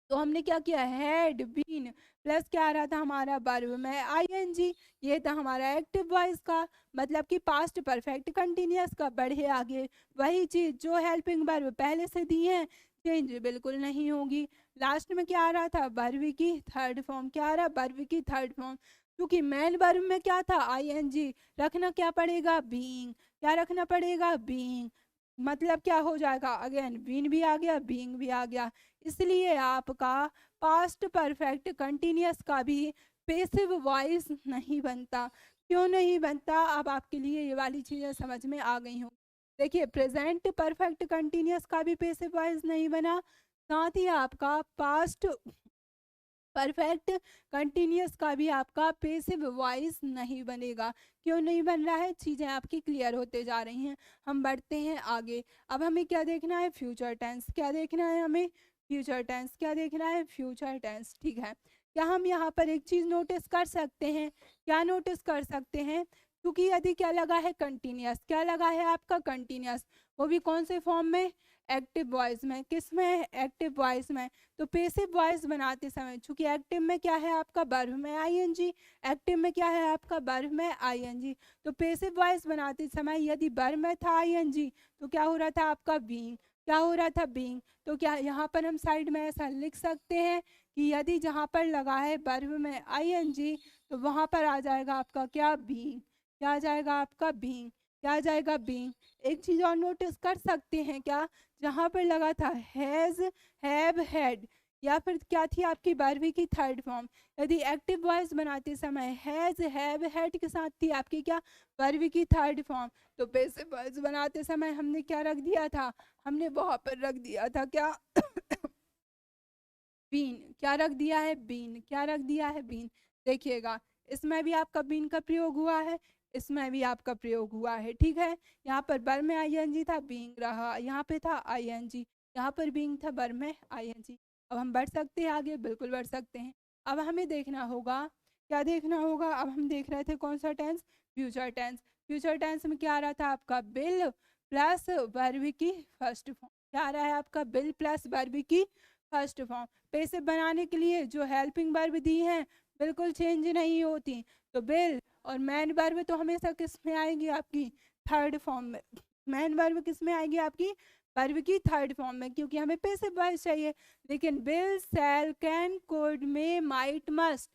तो हमने क्या किया, हैड बीन प्लस क्या आ रहा था हमारा, वर्ब में आईएनजी। ये था हमारा एक्टिव वॉइस का, मतलब कि पास्ट परफेक्ट कंटिन्यूअस का। बढ़े आगे, वही चीज जो हेल्पिंग वर्ब पहले से दी है, चेंज बिल्कुल नहीं होगी। लास्ट में क्या आ रहा था, वर्ब की थर्ड फॉर्म। क्या आ रहा, वर्ब की थर्ड फॉर्म। क्योंकि मेन वर्ब में क्या था, आईएनजी, रखना क्या पड़ेगा, बीइंग। क्या रखना पड़ेगा, बीइंग। मतलब क्या हो जाएगा, अगेन बीन भी आ गया, बीइंग भी आ गया। इसलिए आपका पास्ट परफेक्ट कंटिन्यूअस का भी पैसिव वॉइस नहीं बनता। क्यों नहीं बनता, अब आपके लिए ये वाली चीज़ें समझ में आ गई हों। देखिए प्रेजेंट परफेक्ट कंटिन्यूअस का भी पैसिव वॉइस नहीं बना, साथ ही आपका पास्ट परफेक्ट कंटिन्यूअस का भी आपका पैसिव वॉइस नहीं बनेगा। क्यों नहीं बन रहा है, चीज़ें आपकी क्लियर होते जा रही हैं। हम बढ़ते हैं आगे। अब हमें क्या देखना है, फ्यूचर टेंस। क्या देखना है हमें, फ्यूचर टेंस। क्या देखना है, फ्यूचर टेंस। ठीक है, क्या हम यहाँ पर एक चीज़ नोटिस कर सकते हैं, क्या नोटिस कर सकते हैं, क्योंकि यदि क्या लगा है, कंटिन्यूअस। क्या लगा है आपका, कंटिन्यूअस, वो भी कौन से फॉर्म में, एक्टिव वॉइस में। किस में, एक्टिव वॉइस में। तो पैसिव वॉइस बनाते समय चूंकि एक्टिव में क्या है आपका, वर्ब में आईएनजी, एक्टिव में क्या है आपका, वर्ब में आईएनजी। तो पैसिव वॉइस बनाते समय यदि वर्ब में था आईएनजी तो क्या हो रहा था आपका, बीइंग। क्या हो रहा था, बीइंग। तो क्या यहाँ पर हम साइड में ऐसा लिख सकते हैं कि यदि जहाँ पर लगा है वर्ब में आईएनजी तो वहाँ पर आ जाएगा आपका क्या, बीइंग। क्या आ जाएगा आपका, बीइंग। क्या आ जाएगा, बीइंग। एक चीज़ और नोटिस कर सकते हैं क्या, जहाँ पर लगा था हैज़, हैव, हैड, या फिर क्या थी आपकी वर्ब की थर्ड फॉर्म। यदि एक्टिव वॉइस बनाते समय हैज़, हैव, हैड के साथ थी आपकी क्या, वर्ब की थर्ड फॉर्म, तो पैसिव वॉइस बनाते समय हमने क्या रख दिया था, हमने वहां पर रख दिया था क्या बीन। क्या रख दिया है, बीन। क्या रख दिया है, बीन। देखिएगा इसमें भी आपका बीन का प्रयोग हुआ है, इसमें भी आपका प्रयोग हुआ है, ठीक है। यहाँ पर बर में आईएनजी था, बीइंग रहा, यहाँ पे था आईएनजी, यहाँ पर बीइंग था, बर में आईएनजी। अब हम बढ़ सकते हैं आगे, बिल्कुल बढ़ सकते हैं। अब हमें देखना होगा, क्या देखना होगा, अब हम देख रहे थे कौन सा tense, future tense. Future tense में क्या आ रहा था आपका, बिल प्लस वर्ब की फर्स्ट फॉर्म। क्या आ रहा है आपका, बिल प्लस वर्ब की फर्स्ट फॉर्म। पैसिव बनाने के लिए जो हेल्पिंग वर्ब दी हैं बिल्कुल चेंज नहीं होती, तो बिल और मैन वर्ब तो हमेशा किस में आएगी आपकी, थर्ड फॉर्म में। मैन वर्ब किस में आएगी आपकी, वर्ब की थर्ड फॉर्म में, क्योंकि हमें पैसिव वॉइस चाहिए। लेकिन will, shall, can, could, may, might, must,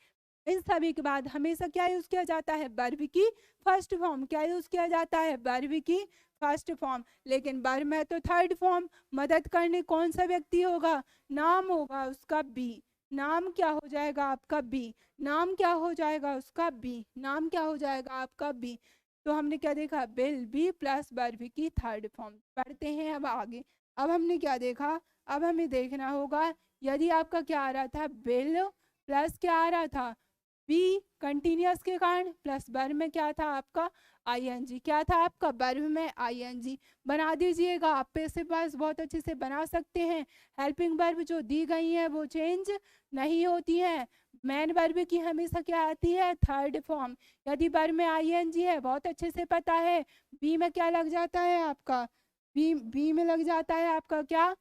इन सभी के बाद हमेशा क्या यूज किया जाता है, वर्ब की फर्स्ट फॉर्म। क्या यूज किया जाता है, वर्ब की फर्स्ट फॉर्म। लेकिन वर्ब में तो थर्ड फॉर्म। मदद करने कौन सा व्यक्ति होगा, नाम होगा उसका बी। नाम क्या हो जाएगा आपका, बी। नाम क्या हो जाएगा उसका, बी। नाम क्या हो जाएगा आपका, बी। तो हमने क्या देखा, बिल बी प्लस वर्ब की थर्ड फॉर्म। पढ़ते हैं अब आगे। अब हमने क्या देखा, अब हमें देखना होगा यदि आपका क्या आ रहा था, बिल प्लस क्या आ रहा था, बी कंटिन्यूअस के कारण, प्लस वर्ब में क्या था आपका, आईएनजी। क्या था आपका, वर्ब में आईएनजी। बना दीजिएगा, आप पैसिव वॉइस बहुत अच्छे से बना सकते हैं। हेल्पिंग वर्ब जो दी गई है वो चेंज नहीं होती है। मैन वर्ब की हमेशा क्या आती है, थर्ड फॉर्म। यदि वर्ब में आईएनजी है, बहुत अच्छे से पता है, बी में क्या लग जाता है आपका, बी में लग जाता है आपका क्या,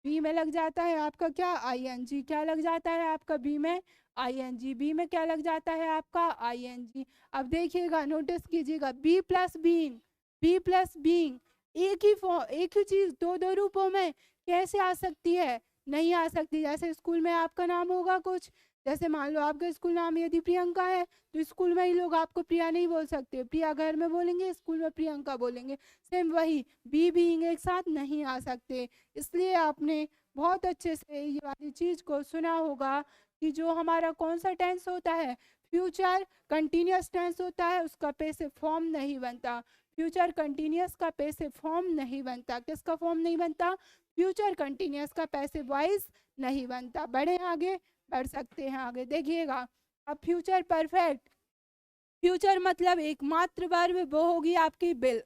बी में लग जाता है आपका क्या, आईएनजी। क्या लग जाता है आपका, बी में आईएनजी। बी में क्या लग जाता है आपका, आईएनजी। अब देखिएगा, नोटिस कीजिएगा, be plus being, be plus being, एक ही चीज दो दो रूपों में कैसे आ सकती है, नहीं आ सकती। जैसे स्कूल में आपका नाम होगा कुछ, जैसे मान लो आपका स्कूल नाम यदि प्रियंका है, तो स्कूल में ही लोग आपको प्रिया नहीं बोल सकते, प्रिया घर में बोलेंगे, स्कूल में प्रियंका बोलेंगे। सेम वही, बी बीइंग एक साथ नहीं आ सकते। इसलिए आपने बहुत अच्छे से ये वाली चीज को सुना होगा कि जो हमारा कौन सा टेंस होता है, फ्यूचर कंटिन्यूअस टेंस होता है, उसका पैसिव फॉर्म नहीं बनता। फ्यूचर कंटिन्यूअस का पैसिव फॉर्म नहीं बनता। किसका फॉर्म नहीं बनता, फ्यूचर कंटिन्यूअस का पैसिव वॉइस नहीं बनता। बढ़े आगे, बढ़ सकते हैं आगे, देखिएगा। अब फ्यूचर परफेक्ट, फ्यूचर मतलब एकमात्र वर्ब, वो होगी आपकी बिल।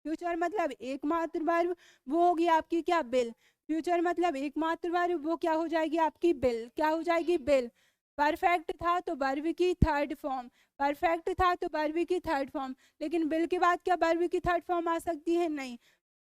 फ्यूचर मतलब एकमात्र वर्ब, वो होगी आपकी क्या, बिल। फ्यूचर मतलब एकमात्र वर्ब, वो क्या हो जाएगी आपकी, बिल। क्या हो जाएगी, बिल। परफेक्ट था तो वर्ब की थर्ड फॉर्म, परफेक्ट था तो वर्ब की थर्ड फॉर्म। लेकिन बिल के बाद क्या वर्ब की थर्ड फॉर्म आ सकती है, नहीं।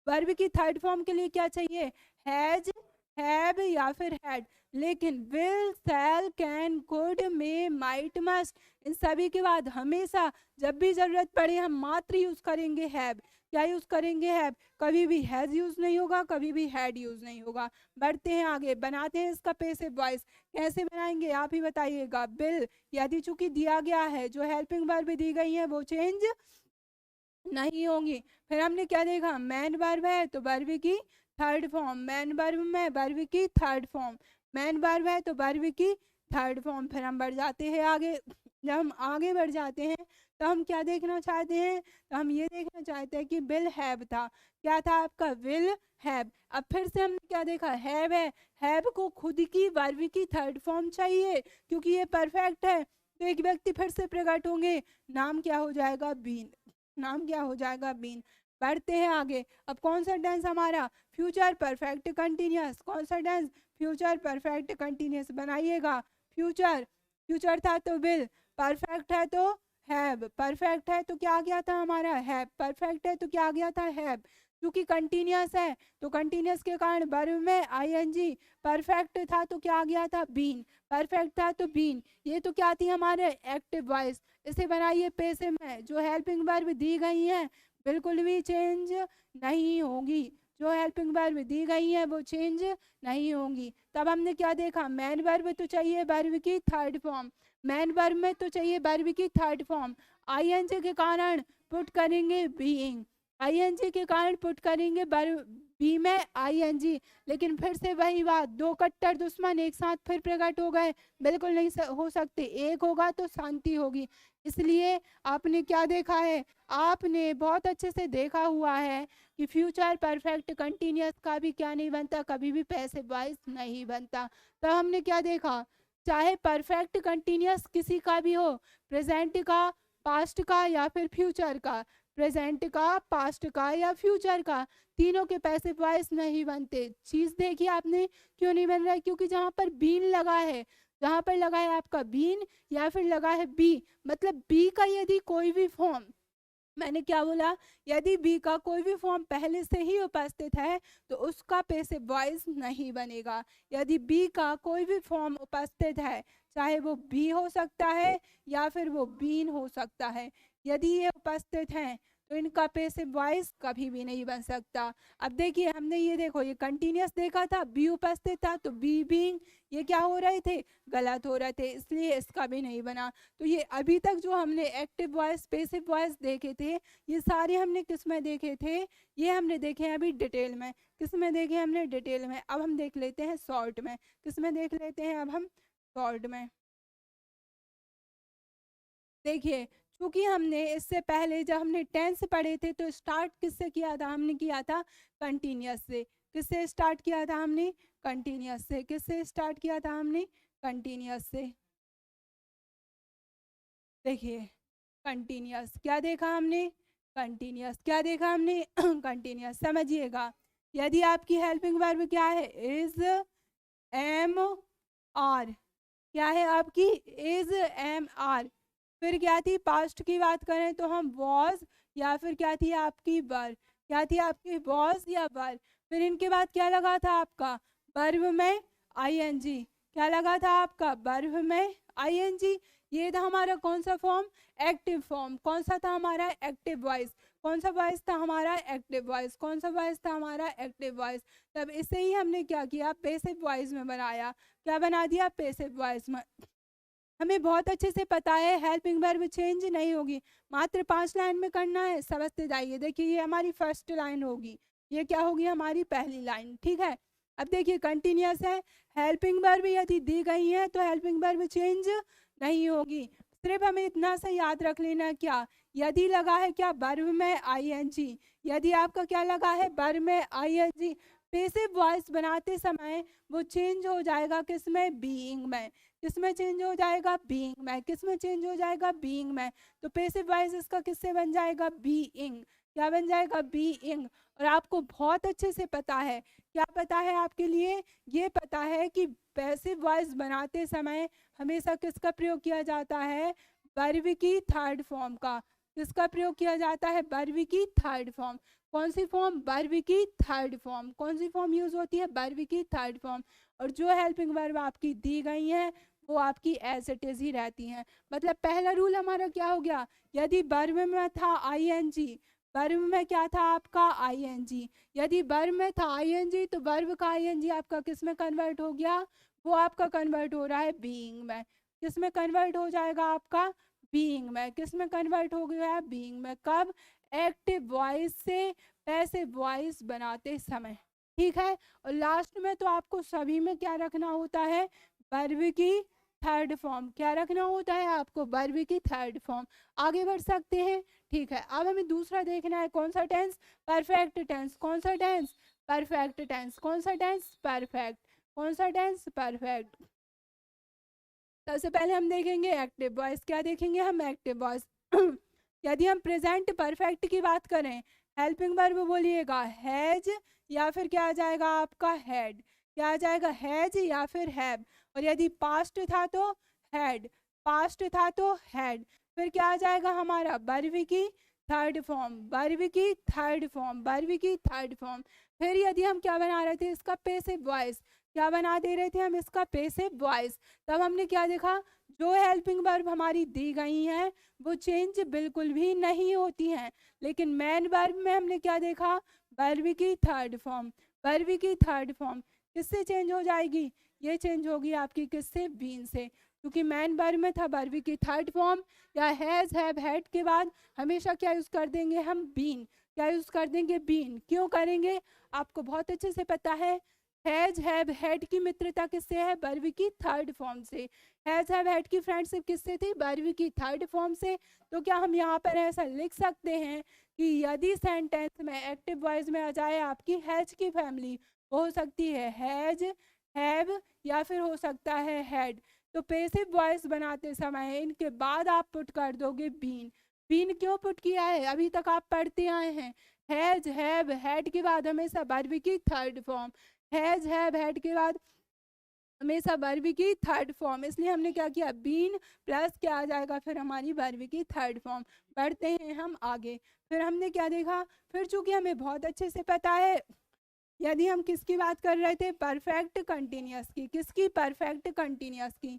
वर्ब की थर्ड फॉर्म के लिए क्या चाहिए, हैज, हैव या फिर हैड। लेकिन will, shall, can, could, may, might, must, इन सभी के बाद हमेशा जब भी जरूरत पड़े हम मात्र यूज करेंगे हैव। क्या यूज करेंगे, हैव। कभी भी हैज यूज नहीं होगा, कभी भी हैड यूज नहीं होगा। बढ़ते हैं आगे, बनाते हैं इसका पैसिव वॉइस। कैसे बनाएंगे आप ही बताइएगा। बिल यदि चूंकि दिया गया है, जो हेल्पिंग वर्ब दी गई है वो चेंज नहीं होंगी। फिर हमने क्या देखा, मैन वर्ब है तो वर्ब की थर्ड फॉर्म, मैन वर्ब में वर्ब की थर्ड फॉर्म, मैन वर्ब है तो वर्ब की थर्ड फॉर्म। फिर हम बढ़ जाते हैं आगे। जब हम आगे बढ़ जाते हैं तो हम क्या देखना चाहते हैं, तो हम ये देखना चाहते हैं कि विल हैव था। क्या था आपका, विल हैव। अब फिर से हमने क्या देखा, हैव है, हैव को खुद की वर्ब की थर्ड फॉर्म चाहिए, क्योंकि ये परफेक्ट है। तो एक व्यक्ति फिर से प्रकट होंगे, नाम क्या हो जाएगा, बीन। नाम क्या हो जाएगा, बीन। बढ़ते हैं आगे। अब कौन सा टेंस हमारा, फ्यूचर परफेक्ट कंटिन्यूअस। कौन सा टेंस, फ्यूचर परफेक्ट कंटिन्यूअस। बनाइएगा, फ्यूचर, फ्यूचर था तो विल, परफेक्ट है तो हैव, परफेक्ट है तो क्या आ गया था हमारा, हैव, परफेक्ट है तो क्या आ गया था, हैव। क्योंकि कंटिन्यूअस है तो कंटिन्यूअस के कारण वर्ब में आईएनजी। परफेक्ट था तो क्या आ गया था, बीन, परफेक्ट था तो बीन। ये तो क्या थी हमारे एक्टिव वॉइस। इसे बनाइए पैसिव में, जो हेल्पिंग वर्ब दी गई हैं बिल्कुल भी चेंज नहीं होगी, जो हेल्पिंग वर्ब दी गई है वो चेंज नहीं होंगी। तब हमने क्या देखा, मेन वर्ब तो चाहिए वर्ब की थर्ड फॉर्म, मेन वर्ब में तो चाहिए वर्ब की थर्ड फॉर्म। आईएनजी के कारण पुट करेंगे बीइंग, आईएनजी के कारण पुट करेंगे वर्ब बी में आईएनजी। लेकिन फिर से वही बात, दो कट्टर दुश्मन एक साथ फिर प्रकट हो गए, बिल्कुल नहीं हो सकते, एक होगा तो शांति होगी। इसलिए आपने क्या देखा है, आपने बहुत अच्छे से देखा हुआ है कि फ्यूचर परफेक्ट कंटिन्यूअस का भी क्या नहीं बनता, कभी भी पैसिव वॉइस नहीं बनता। तो हमने क्या देखा, चाहे परफेक्ट कंटिन्यूअस किसी का भी हो, प्रेजेंट का, पास्ट का या फिर फ्यूचर का, प्रेजेंट का, पास्ट का या फ्यूचर का, तीनों के पैसिव वॉइस नहीं बनते। चीज देखिए आपने क्यों नहीं बन रहा है, क्योंकि जहां पर बीन लगा है, जहां पर लगा है आपका बीन या फिर लगा है बी, मतलब बी का यदि कोई भी फॉर्म, मैंने क्या बोला, यदि बी का कोई भी फॉर्म पहले से ही उपस्थित है तो उसका पैसिव वॉइस नहीं बनेगा। यदि बी का कोई भी फॉर्म उपस्थित है, चाहे वो बी हो सकता है या फिर वो बीन हो सकता है, यदि ये उपस्थित हैं तो इनका पैसिव वॉइस कभी भी नहीं बन सकता। अब देखिए हमने ये देखो, ये कंटिन्यूअस देखा था, बी उपस्थित था तो बी बीइंग, ये क्या हो रहे थे, गलत हो रहे थे, इसलिए इसका भी नहीं बना। तो ये अभी तक जो हमने एक्टिव वॉइस, पैसिव वॉइस देखे थे, ये सारे हमने किस में देखे थे, ये हमने देखे हैं अभी डिटेल में। किस में देखे हमने, डिटेल में। अब हम देख लेते हैं शॉर्ट में, किस में देख लेते हैं अब हम, शॉर्ट में। देखिए क्योंकि हमने इससे पहले जब हमने टेंस पढ़े थे तो स्टार्ट किससे किया था, हमने किया था कंटिन्यूअस से। किससे स्टार्ट किया था हमने, कंटिन्यूअस से। किससे स्टार्ट किया था हमने, कंटिन्यूअस से। देखिए कंटिन्यूअस क्या देखा हमने, कंटिन्यूअस क्या देखा हमने कंटिन्यूअस। समझिएगा, यदि आपकी हेल्पिंग वर्ब क्या है, इज, एम, आर, क्या है आपकी, इज, एम, आर। फिर क्या थी, पास्ट की बात करें तो हम वॉज या फिर क्या थी आपकी वर, क्या थी आपकी वॉज या वर। फिर इनके बाद क्या लगा था आपका, वर्ब में आईएनजी, क्या लगा था आपका, वर्ब में आईएनजी। ये था हमारा कौन सा फॉर्म, एक्टिव फॉर्म। कौन सा था हमारा, एक्टिव वॉइस। कौन सा वॉइस था हमारा, एक्टिव वॉइस। कौन सा वॉइस था हमारा, एक्टिव वॉइस। तब इसे ही हमने क्या किया, पैसिव वॉइस में बनाया। क्या बना दिया, पैसिव वॉइस में। हमें बहुत अच्छे से पता है हेल्पिंग वर्ब चेंज नहीं होगी, मात्र 5 लाइन में करना है, समझते जाइए। देखिए ये हमारी फर्स्ट लाइन होगी, ये क्या होगी, हमारी पहली लाइन, ठीक है। अब देखिए कंटिन्यूअस है, हेल्पिंग वर्ब यदि दी गई है तो हेल्पिंग वर्ब चेंज नहीं होगी। सिर्फ हमें इतना सा याद रख लेना, क्या, यदि लगा है क्या, वर्ब में आईएनजी, यदि आपका क्या लगा है, वर्ब में आईएनजी, पैसिव वॉइस बनाते समय वो चेंज हो जाएगा किसमें, बीइंग में। किसमें चेंज हो जाएगा, बीइंग में। किसमें चेंज हो जाएगा, बीइंग में। तो पैसिव वॉइस इसका किससे बन जाएगा, बीइंग। क्या बन जाएगा, बीइंग। और आपको बहुत अच्छे से पता है, क्या पता है आपके लिए, ये पता है कि पैसिव वॉइस बनाते समय हमेशा किसका प्रयोग किया जाता है, वर्ब की थर्ड फॉर्म का। किसका प्रयोग किया जाता है, वर्ब की थर्ड फॉर्म। कौन सी फॉर्म, वर्ब की थर्ड फॉर्म। कौन सी फॉर्म यूज होती है, वर्ब की थर्ड फॉर्म। और जो हेल्पिंग वर्ब आपकी दी गई है वो आपकी एज इट इज ही रहती हैं। मतलब पहला रूल हमारा क्या हो गया, यदि वर्ब में था आईएनजी, वर्ब में क्या था आपका, आईएनजी, यदि वर्ब में था आईएनजी तो वर्ब का आईएनजी आपका किस में कन्वर्ट हो गया, वो आपका कन्वर्ट हो रहा है बीइंग में। किस में कन्वर्ट हो जाएगा आपका, बीइंग में। किस में कन्वर्ट हो गया है, बीइंग में। कब, एक्टिव वॉइस से पैसिव वॉइस बनाते समय, ठीक है। और लास्ट में तो आपको सभी में क्या रखना होता है, वर्ब की थर्ड फॉर्म। क्या रखना होता है आपको, वर्ब की थर्ड फॉर्म। आगे बढ़ सकते हैं, ठीक है। अब हमें दूसरा देखना है, कौन सा टेंस, परफेक्ट टेंस। कौन सा टेंस, परफेक्ट टेंस। कौन सा टेंस, परफेक्ट। कौन सा टेंस, परफेक्ट। सबसे पहले हम देखेंगे एक्टिव वॉइस। क्या देखेंगे हम, एक्टिव वॉइस। यदि हम प्रेजेंट परफेक्ट की बात करें, हेल्पिंग वर्ब बोलिएगा हैज या फिर क्या आ जाएगा आपका, हैड। क्या आ जाएगा, हैज या फिर हैव। और यदि पास्ट था तो हैड, पास्ट था तो हैड। फिर क्या आ जाएगा हमारा, वर्ब की थर्ड फॉर्म, वर्ब की थर्ड फॉर्म, वर्ब की थर्ड फॉर्म। फिर यदि हम क्या बना रहे थे, इसका पैसिव वॉइस। क्या बना दे रहे थे हम, इसका पैसिव वॉइस। तब हमने क्या देखा, जो हेल्पिंग वर्ब हमारी दी गई हैं वो चेंज बिल्कुल भी नहीं होती हैं। लेकिन मेन वर्ब में हमने क्या देखा, वर्ब की थर्ड फॉर्म। वर्ब की थर्ड फॉर्म किससे चेंज हो जाएगी? ये चेंज होगी आपकी किससे? बीन से, क्योंकि मैन वर्ब में था वर्ब की थर्ड फॉर्म या हैज हैव हैड के बाद हमेशा क्या यूज कर देंगे हम? बीन। क्या यूज कर देंगे? बीन। क्यों करेंगे? आपको बहुत अच्छे से पता है हैज हैव हैड की मित्रता किससे है? वर्ब की थर्ड फॉर्म से। हैज हैव हैड की फ्रेंडशिप किससे थी? वर्ब की थर्ड फॉर्म से। तो क्या हम यहाँ पर ऐसा लिख सकते हैं कि यदि सेंटेंस में एक्टिव वॉइस में आ जाए आपकी हैज की फैमिली, हो सकती है हैज, हैव या फिर हो सकता है हैड, तो पैसिव वॉइस बनाते समय इनके बाद आप पुट कर दोगे बीन। बीन क्यों पुट किया है? अभी तक आप पढ़ते आए हैं हैज हैव हैड के बाद हमेशा वर्ब की third form, has have had के बाद हमेशा वर्ब की थर्ड फॉर्म, इसलिए हमने क्या किया? बीन प्लस क्या आ जाएगा फिर? हमारी वर्ब की थर्ड फॉर्म। बढ़ते हैं हम आगे। फिर हमने क्या देखा? फिर चूंकि हमें बहुत अच्छे से पता है, यदि हम किसकी बात कर रहे थे? परफेक्ट कंटिन्यूअस की। किसकी? परफेक्ट कंटिन्यूअस की।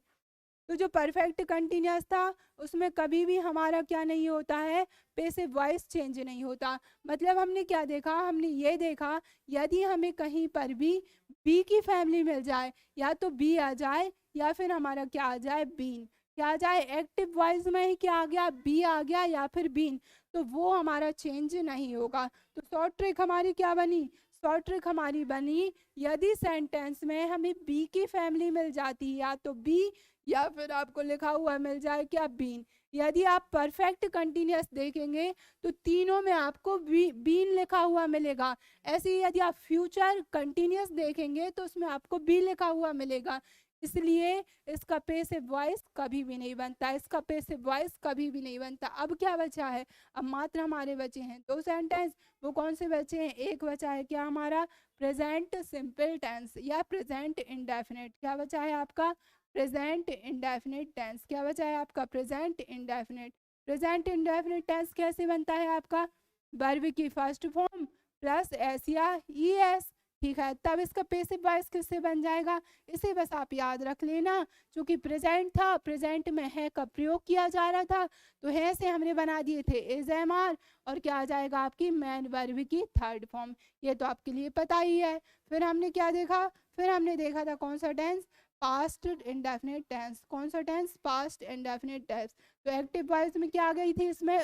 तो जो परफेक्ट कंटिन्यूअस था उसमें कभी भी हमारा क्या नहीं होता है? पैसिव वॉइस चेंज नहीं होता। मतलब हमने क्या देखा? हमने ये देखा यदि हमें कहीं पर भी बी की फैमिली मिल जाए, या तो बी आ जाए या फिर हमारा क्या आ जाए? बीन। क्या आ जाए? एक्टिव वॉइस में ही क्या आ गया? बी आ गया या फिर बीन, तो वो हमारा चेंज नहीं होगा। तो शॉर्ट ट्रिक हमारी क्या बनी? शॉर्ट ट्रिक हमारी बनी यदि सेंटेंस में हमें बी की फैमिली मिल जाती, या तो बी या फिर आपको लिखा हुआ मिल जाए क्या? बीन। यदि आप परफेक्ट कंटिन्यूअस देखेंगे तो तीनों में आपको बीन लिखा हुआ मिलेगा। ऐसे ही यदि आप फ्यूचर कंटिन्यूअस देखेंगे तो उसमें आपको बी लिखा हुआ मिलेगा। इसलिए इसका पैसिव वॉइस कभी भी नहीं बनता, इसका पैसिव वॉइस कभी भी नहीं बनता। अब क्या बचा है? अब मात्र हमारे बचे हैं दो सेंटेंस। वो कौन से बचे हैं? एक बचा है क्या हमारा? प्रेजेंट सिंपल टेंस या प्रेजेंट इंडेफिनिट। क्या बचा है आपका? Present indefinite tense. क्या बचा है आपका? Present indefinite. Present indefinite tense कैसे बनता है आपका? वर्ब की फर्स्ट फॉर्म प्लस एस या ई एस। ठीक है, तब इसका पैसिव वॉइस किससे बन जाएगा? इसे बस आप याद रख लेना। क्योंकि प्रेजेंट था, प्रेजेंट में है का प्रयोग किया जा रहा था, तो है से हमने बना दिए थे इज एम आर, और क्या आ जाएगा आपकी? मैन वर्ब की थर्ड फॉर्म। ये तो आपके लिए पता ही है। फिर हमने क्या देखा? फिर हमने देखा था कौन सा टेंस? Past indefinite tense. कौन सा टेंस? Past indefinite tense. तो एक्टिव वॉइस में क्या आ गई थी? इसमें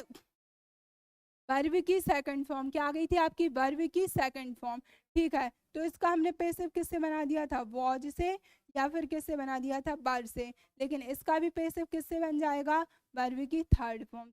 वर्ब की सेकंड फॉर्म। क्या आ गई थी आपकी? वर्ब की सेकंड फॉर्म। ठीक है, तो इसका हमने पैसिव किससे बना दिया था? वॉज से, या फिर किससे बना दिया था? वर से। लेकिन इसका भी पैसिव किससे बन जाएगा? वर्ब की third form.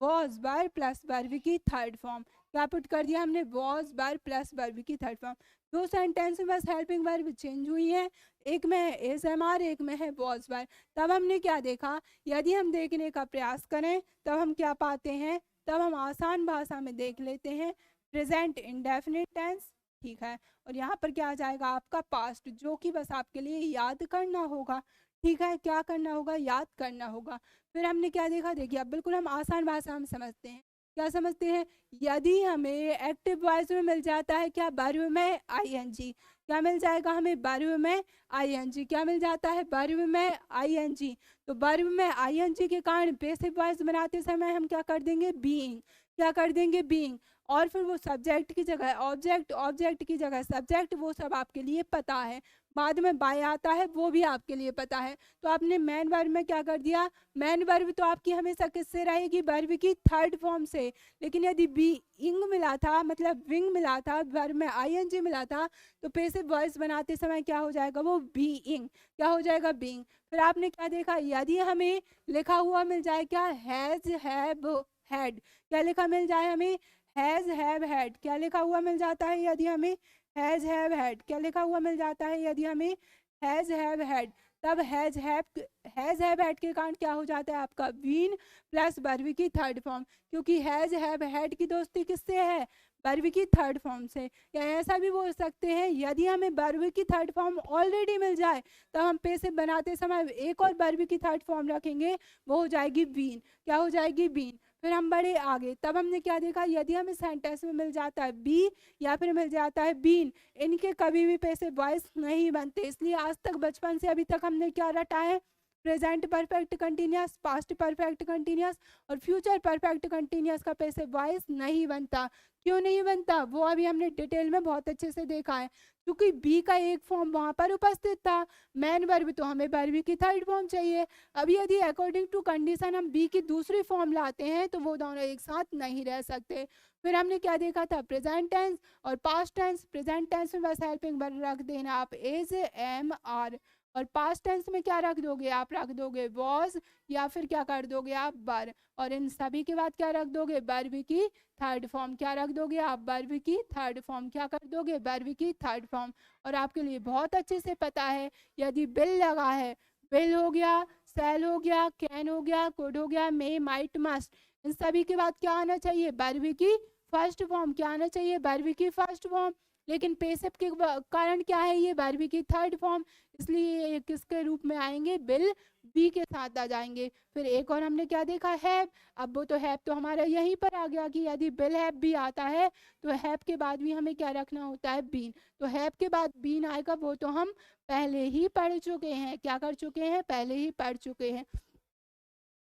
Was were plus verb की थर्ड फॉर्म। क्या पुट कर दिया हमने? वॉज वर प्लस वर्ब की थर्ड फॉर्म। दो सेंटेंस में बस हेल्पिंग वर्ब चेंज हुई है, एक में है एस एम आर, एक में है वॉज वर। तब हमने क्या देखा? यदि हम देखने का प्रयास करें तब हम क्या पाते हैं? तब हम आसान भाषा में देख लेते हैं प्रेजेंट इंडेफिनिट टेंस। ठीक है, और यहाँ पर क्या आ जाएगा आपका? पास्ट, जो कि बस आपके लिए याद करना होगा। ठीक है, क्या करना होगा? याद करना होगा। फिर हमने क्या देखा? देखिए अब बिल्कुल हम आसान भाषा में समझते हैं। क्या समझते हैं? यदि हमें एक्टिव वॉइस में मिल जाता है क्या? वर्ब में आईएनजी। क्या मिल जाएगा हमें? वर्ब में आईएनजी। क्या मिल जाता है? वर्ब में आईएनजी। तो वर्ब में आईएनजी के कारण पैसिव वॉइस बनाते समय हम क्या कर देंगे? बीइंग। क्या कर देंगे? बीइंग। और फिर वो सब्जेक्ट की जगह ऑब्जेक्ट, ऑब्जेक्ट की जगह सब्जेक्ट, वो सब आपके लिए पता है। बाद में बाय आता है, वो भी आपके लिए पता है। तो आपने मैन वर्ब में क्या कर दिया? मैन वर्ब तो आपकी हमेशा किससे रहेगी? वर्ब की थर्ड फॉर्म से। लेकिन यदि बी इंग मिला था, मतलब विंग मिला था, वर्ब में आईएनजी मिला था, तो पैसिव वॉइस बनाते समय क्या हो जाएगा? वो बीइंग। क्या हो जाएगा? बीइंग। फिर आपने क्या देखा? यदि हमें लिखा हुआ मिल जाए क्या? Has have had. क्या लिखा मिल जाए हमें? Has have had. क्या लिखा हुआ मिल जाता है यदि हमें? Has have had. क्या लिखा हुआ मिल जाता है यदि हमें? Has have had. तब हैज हैव हैड के कारण क्या हो जाता है आपका? बीन प्लस वर्ब की थर्ड फॉर्म। क्योंकि हैज हैव हैड की दोस्ती किससे है? वर्ब की थर्ड फॉर्म से। या ऐसा भी बोल सकते हैं यदि हमें वर्ब की थर्ड फॉर्म ऑलरेडी मिल जाए तब हम पैसिव बनाते समय एक और वर्ब की थर्ड फॉर्म रखेंगे, वो हो जाएगी बीन। क्या हो जाएगी? बीन। फिर हम बढ़े आगे। तब हमने क्या देखा? यदि हमें सेंटेंस में मिल जाता है बी या फिर मिल जाता है बीन, इनके कभी भी पैसिव वॉइस नहीं बनते। इसलिए आज तक बचपन से अभी तक हमने क्या रटा है? Present perfect continuous, past perfect continuous और फ्यूचर परफेक्ट कंटिन्यूअस का पैसिव वॉइस नहीं बनता। क्यों नहीं बनता वो अभी हमने डिटेल में बहुत अच्छे से देखा है, क्योंकि बी का एक फॉर्म वहाँ पर उपस्थित था, मैन वर्ब, तो हमें वर्ब की थर्ड फॉर्म चाहिए। अभी यदि अकॉर्डिंग टू कंडीशन हम बी की दूसरी फॉर्म लाते हैं तो वो दोनों एक साथ नहीं रह सकते। फिर हमने क्या देखा था, प्रेजेंट टेंस और पास्ट टेंस। प्रेजेंट टेंस में बस हेल्पिंग वर्ब रख देना आप एज, एम, आर, और पास्ट टेंस में क्या रख दोगे आप, रख दोगे वॉज या फिर क्या कर दोगे आप वर, और इन सभी के बाद क्या रख दोगे, वर्ब की थर्ड फॉर्म। क्या रख दोगे आप, वर्ब की थर्ड फॉर्म। क्या कर दोगे, वर्ब की थर्ड फॉर्म। और आपके लिए बहुत अच्छे से पता है, यदि बिल लगा है, बिल हो गया, सेल हो गया, कैन हो गया, कुड हो गया, मे, माइट, मस्ट, इन सभी के बाद क्या आना चाहिए, वर्ब की फर्स्ट फॉर्म। क्या आना चाहिए, वर्ब की फर्स्ट फॉर्म। लेकिन पेसिव के कारण क्या है, ये वर्ब की थर्ड फॉर्म, इसलिए ये किसके रूप में आएंगे, बिल बी के साथ आ जाएंगे। फिर एक और हमने क्या देखा, हैव। अब वो तो हैव तो हमारा यहीं पर आ गया कि यदि बिल हैव भी आता है तो हैव के बाद भी हमें क्या रखना होता है, बीन। तो हैव के बाद बीन आएगा, वो तो हम पहले ही पढ़ चुके हैं। क्या कर चुके हैं, पहले ही पढ़ चुके हैं।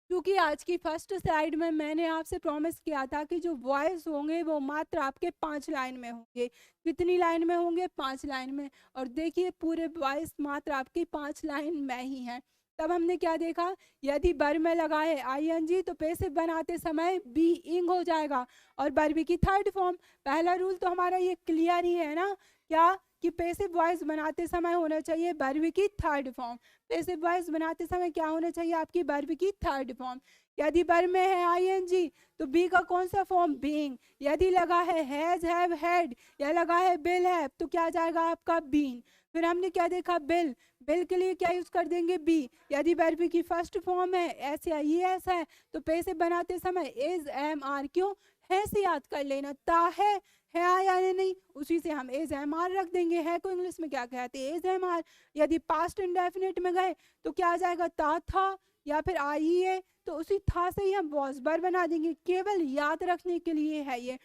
क्योंकि आज की फर्स्ट स्लाइड में मैंने आपसे प्रॉमिस किया था कि जो वॉइस होंगे वो मात्र आपके 5 लाइन में होंगे। कितनी लाइन में होंगे, 5 लाइन में। और देखिए पूरे वॉइस मात्र आपकी 5 लाइन में ही हैं। तब हमने क्या देखा, यदि वर्ब में लगा है आईएनजी तो पैसिव बनाते समय बीइंग हो जाएगा और वर्ब की थर्ड फॉर्म। पहला रूल तो हमारा ये क्लियर ही है ना, क्या कि पैसिव वॉइस बनाते समय होना चाहिए वर्ब की थर्ड फॉर्म। पैसिव वॉइस बनाते समय क्या होना चाहिए, आपकी वर्ब की थर्ड फॉर्म। यदि वर्ब में है आईएनजी तो बी का कौन सा फॉर्म, बीइंग। यदि लगा है हैज, हैव, हैड या लगा है बिल, हैव, तो क्या आ जाएगा आपका बीन। फिर हमने क्या देखा, बिल। बिल के लिए क्या यूज कर देंगे, बी। यदि वर्ब की फर्स्ट फॉर्म है एस या ई एस है तो पैसिव बनाते समय इज, एम, आर, क्यों है से याद कर लेना, ता है आया या नहीं, उसी से हम एज एम आर रख देंगे। है को इंग्लिश में क्या कहते हैं, एज एम आर। यदि पास्ट इंडेफिनिट में गए तो क्या आ जाएगा, ता था या फिर आई है, तो उसी था से ही हम वॉज वर बना देंगे, केवल याद रखने के लिए है ये।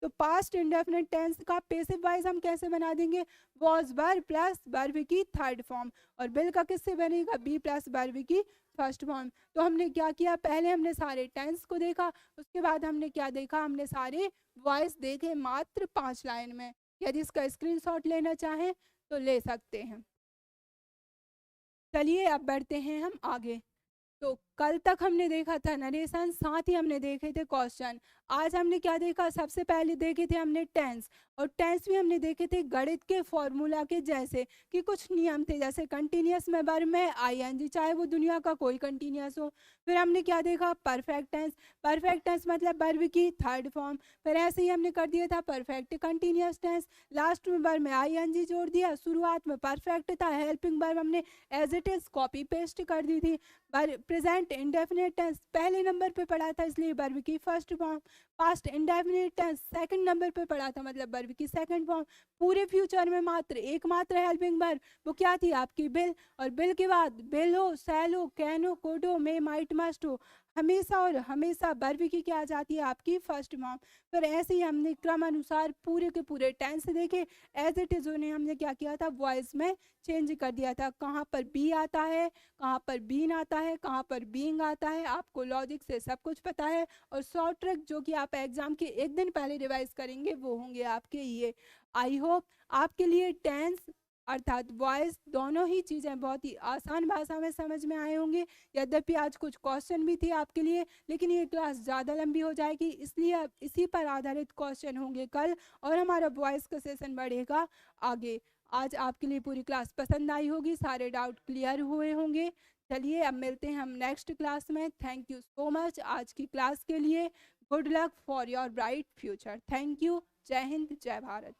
तो पास्ट इंडेफिनिट टेंस का पैसिव वॉइस हम कैसे बना देंगे, वॉज वर प्लस वर्ब की थर्ड फॉर्म, और बिल का किससे बनेगा, बी प्लस वर्ब की फर्स्ट फॉर्म। तो हमने क्या किया, पहले हमने सारे टेंस को देखा, उसके बाद हमने क्या देखा, हमने सारे वॉइस देखे मात्र 5 लाइन में। यदि इसका स्क्रीनशॉट लेना चाहें तो ले सकते हैं। चलिए अब बढ़ते हैं हम आगे। तो कल तक हमने देखा था नरेशन, साथ ही हमने देखे थे क्वेश्चन। आज हमने क्या देखा, सबसे पहले देखे थे हमने टेंस, और टेंस भी हमने देखे थे गणित के फॉर्मूला के जैसे, कि कुछ नियम थे, जैसे कंटिन्यूअस में वर्ब में आईएनजी, चाहे वो दुनिया का कोई कंटिन्यूअस हो। फिर हमने क्या देखा, परफेक्ट टेंस। परफेक्ट टेंस मतलब वर्ब की थर्ड फॉर्म। फिर ऐसे ही हमने कर दिया था परफेक्ट कंटिन्यूअस टेंस, लास्ट में वर्ब में आईएनजी जोड़ दिया, शुरुआत में परफेक्ट था, हेल्पिंग वर्ब हमने as it is copy paste कर दी थी। प्रेजेंट इंडेफिनिट टेंस पहले नंबर पे पढ़ा था, इसलिए वर्ब की first form. Past indefinite tense second number पे पढ़ा था, मतलब वर्ब की सेकंड फॉर्म। पूरे फ्यूचर में मात्र एकमात्र हेल्पिंग वर्ब, वो क्या थी, आपकी बिल। और बिल के बाद बिल हो, सेल हो, कैन हो, कुड हो, मे, माइट, मस्ट हो, हमेशा और हमेशा वर्ब की क्या आ जाती है, आपकी फर्स्ट फॉर्म। फिर ऐसे ही हमने क्रम अनुसार पूरे के पूरे टेंस देखे, एज इट इज उन्हें हमने क्या किया था, वॉइस में चेंज कर दिया था। कहाँ पर बी आता है, कहाँ पर बीन आता है, कहाँ पर बीइंग आता है, आपको लॉजिक से सब कुछ पता है। और शॉर्ट ट्रिक जो कि आप एग्जाम के एक दिन पहले रिवाइज करेंगे वो होंगे आपके ये। आई होप आपके लिए टेंस अर्थात वॉइस दोनों ही चीज़ें बहुत ही आसान भाषा में समझ में आए होंगे। यद्यपि आज कुछ क्वेश्चन भी थे आपके लिए, लेकिन ये क्लास ज़्यादा लंबी हो जाएगी, इसलिए अब इसी पर आधारित क्वेश्चन होंगे कल, और हमारा वॉइस का सेशन बढ़ेगा आगे। आज आपके लिए पूरी क्लास पसंद आई होगी, सारे डाउट क्लियर हुए होंगे। चलिए अब मिलते हैं हम नेक्स्ट क्लास में। थैंक यू सो मच आज की क्लास के लिए। Good luck for your bright future. Thank you. जय हिंद, जय भारत।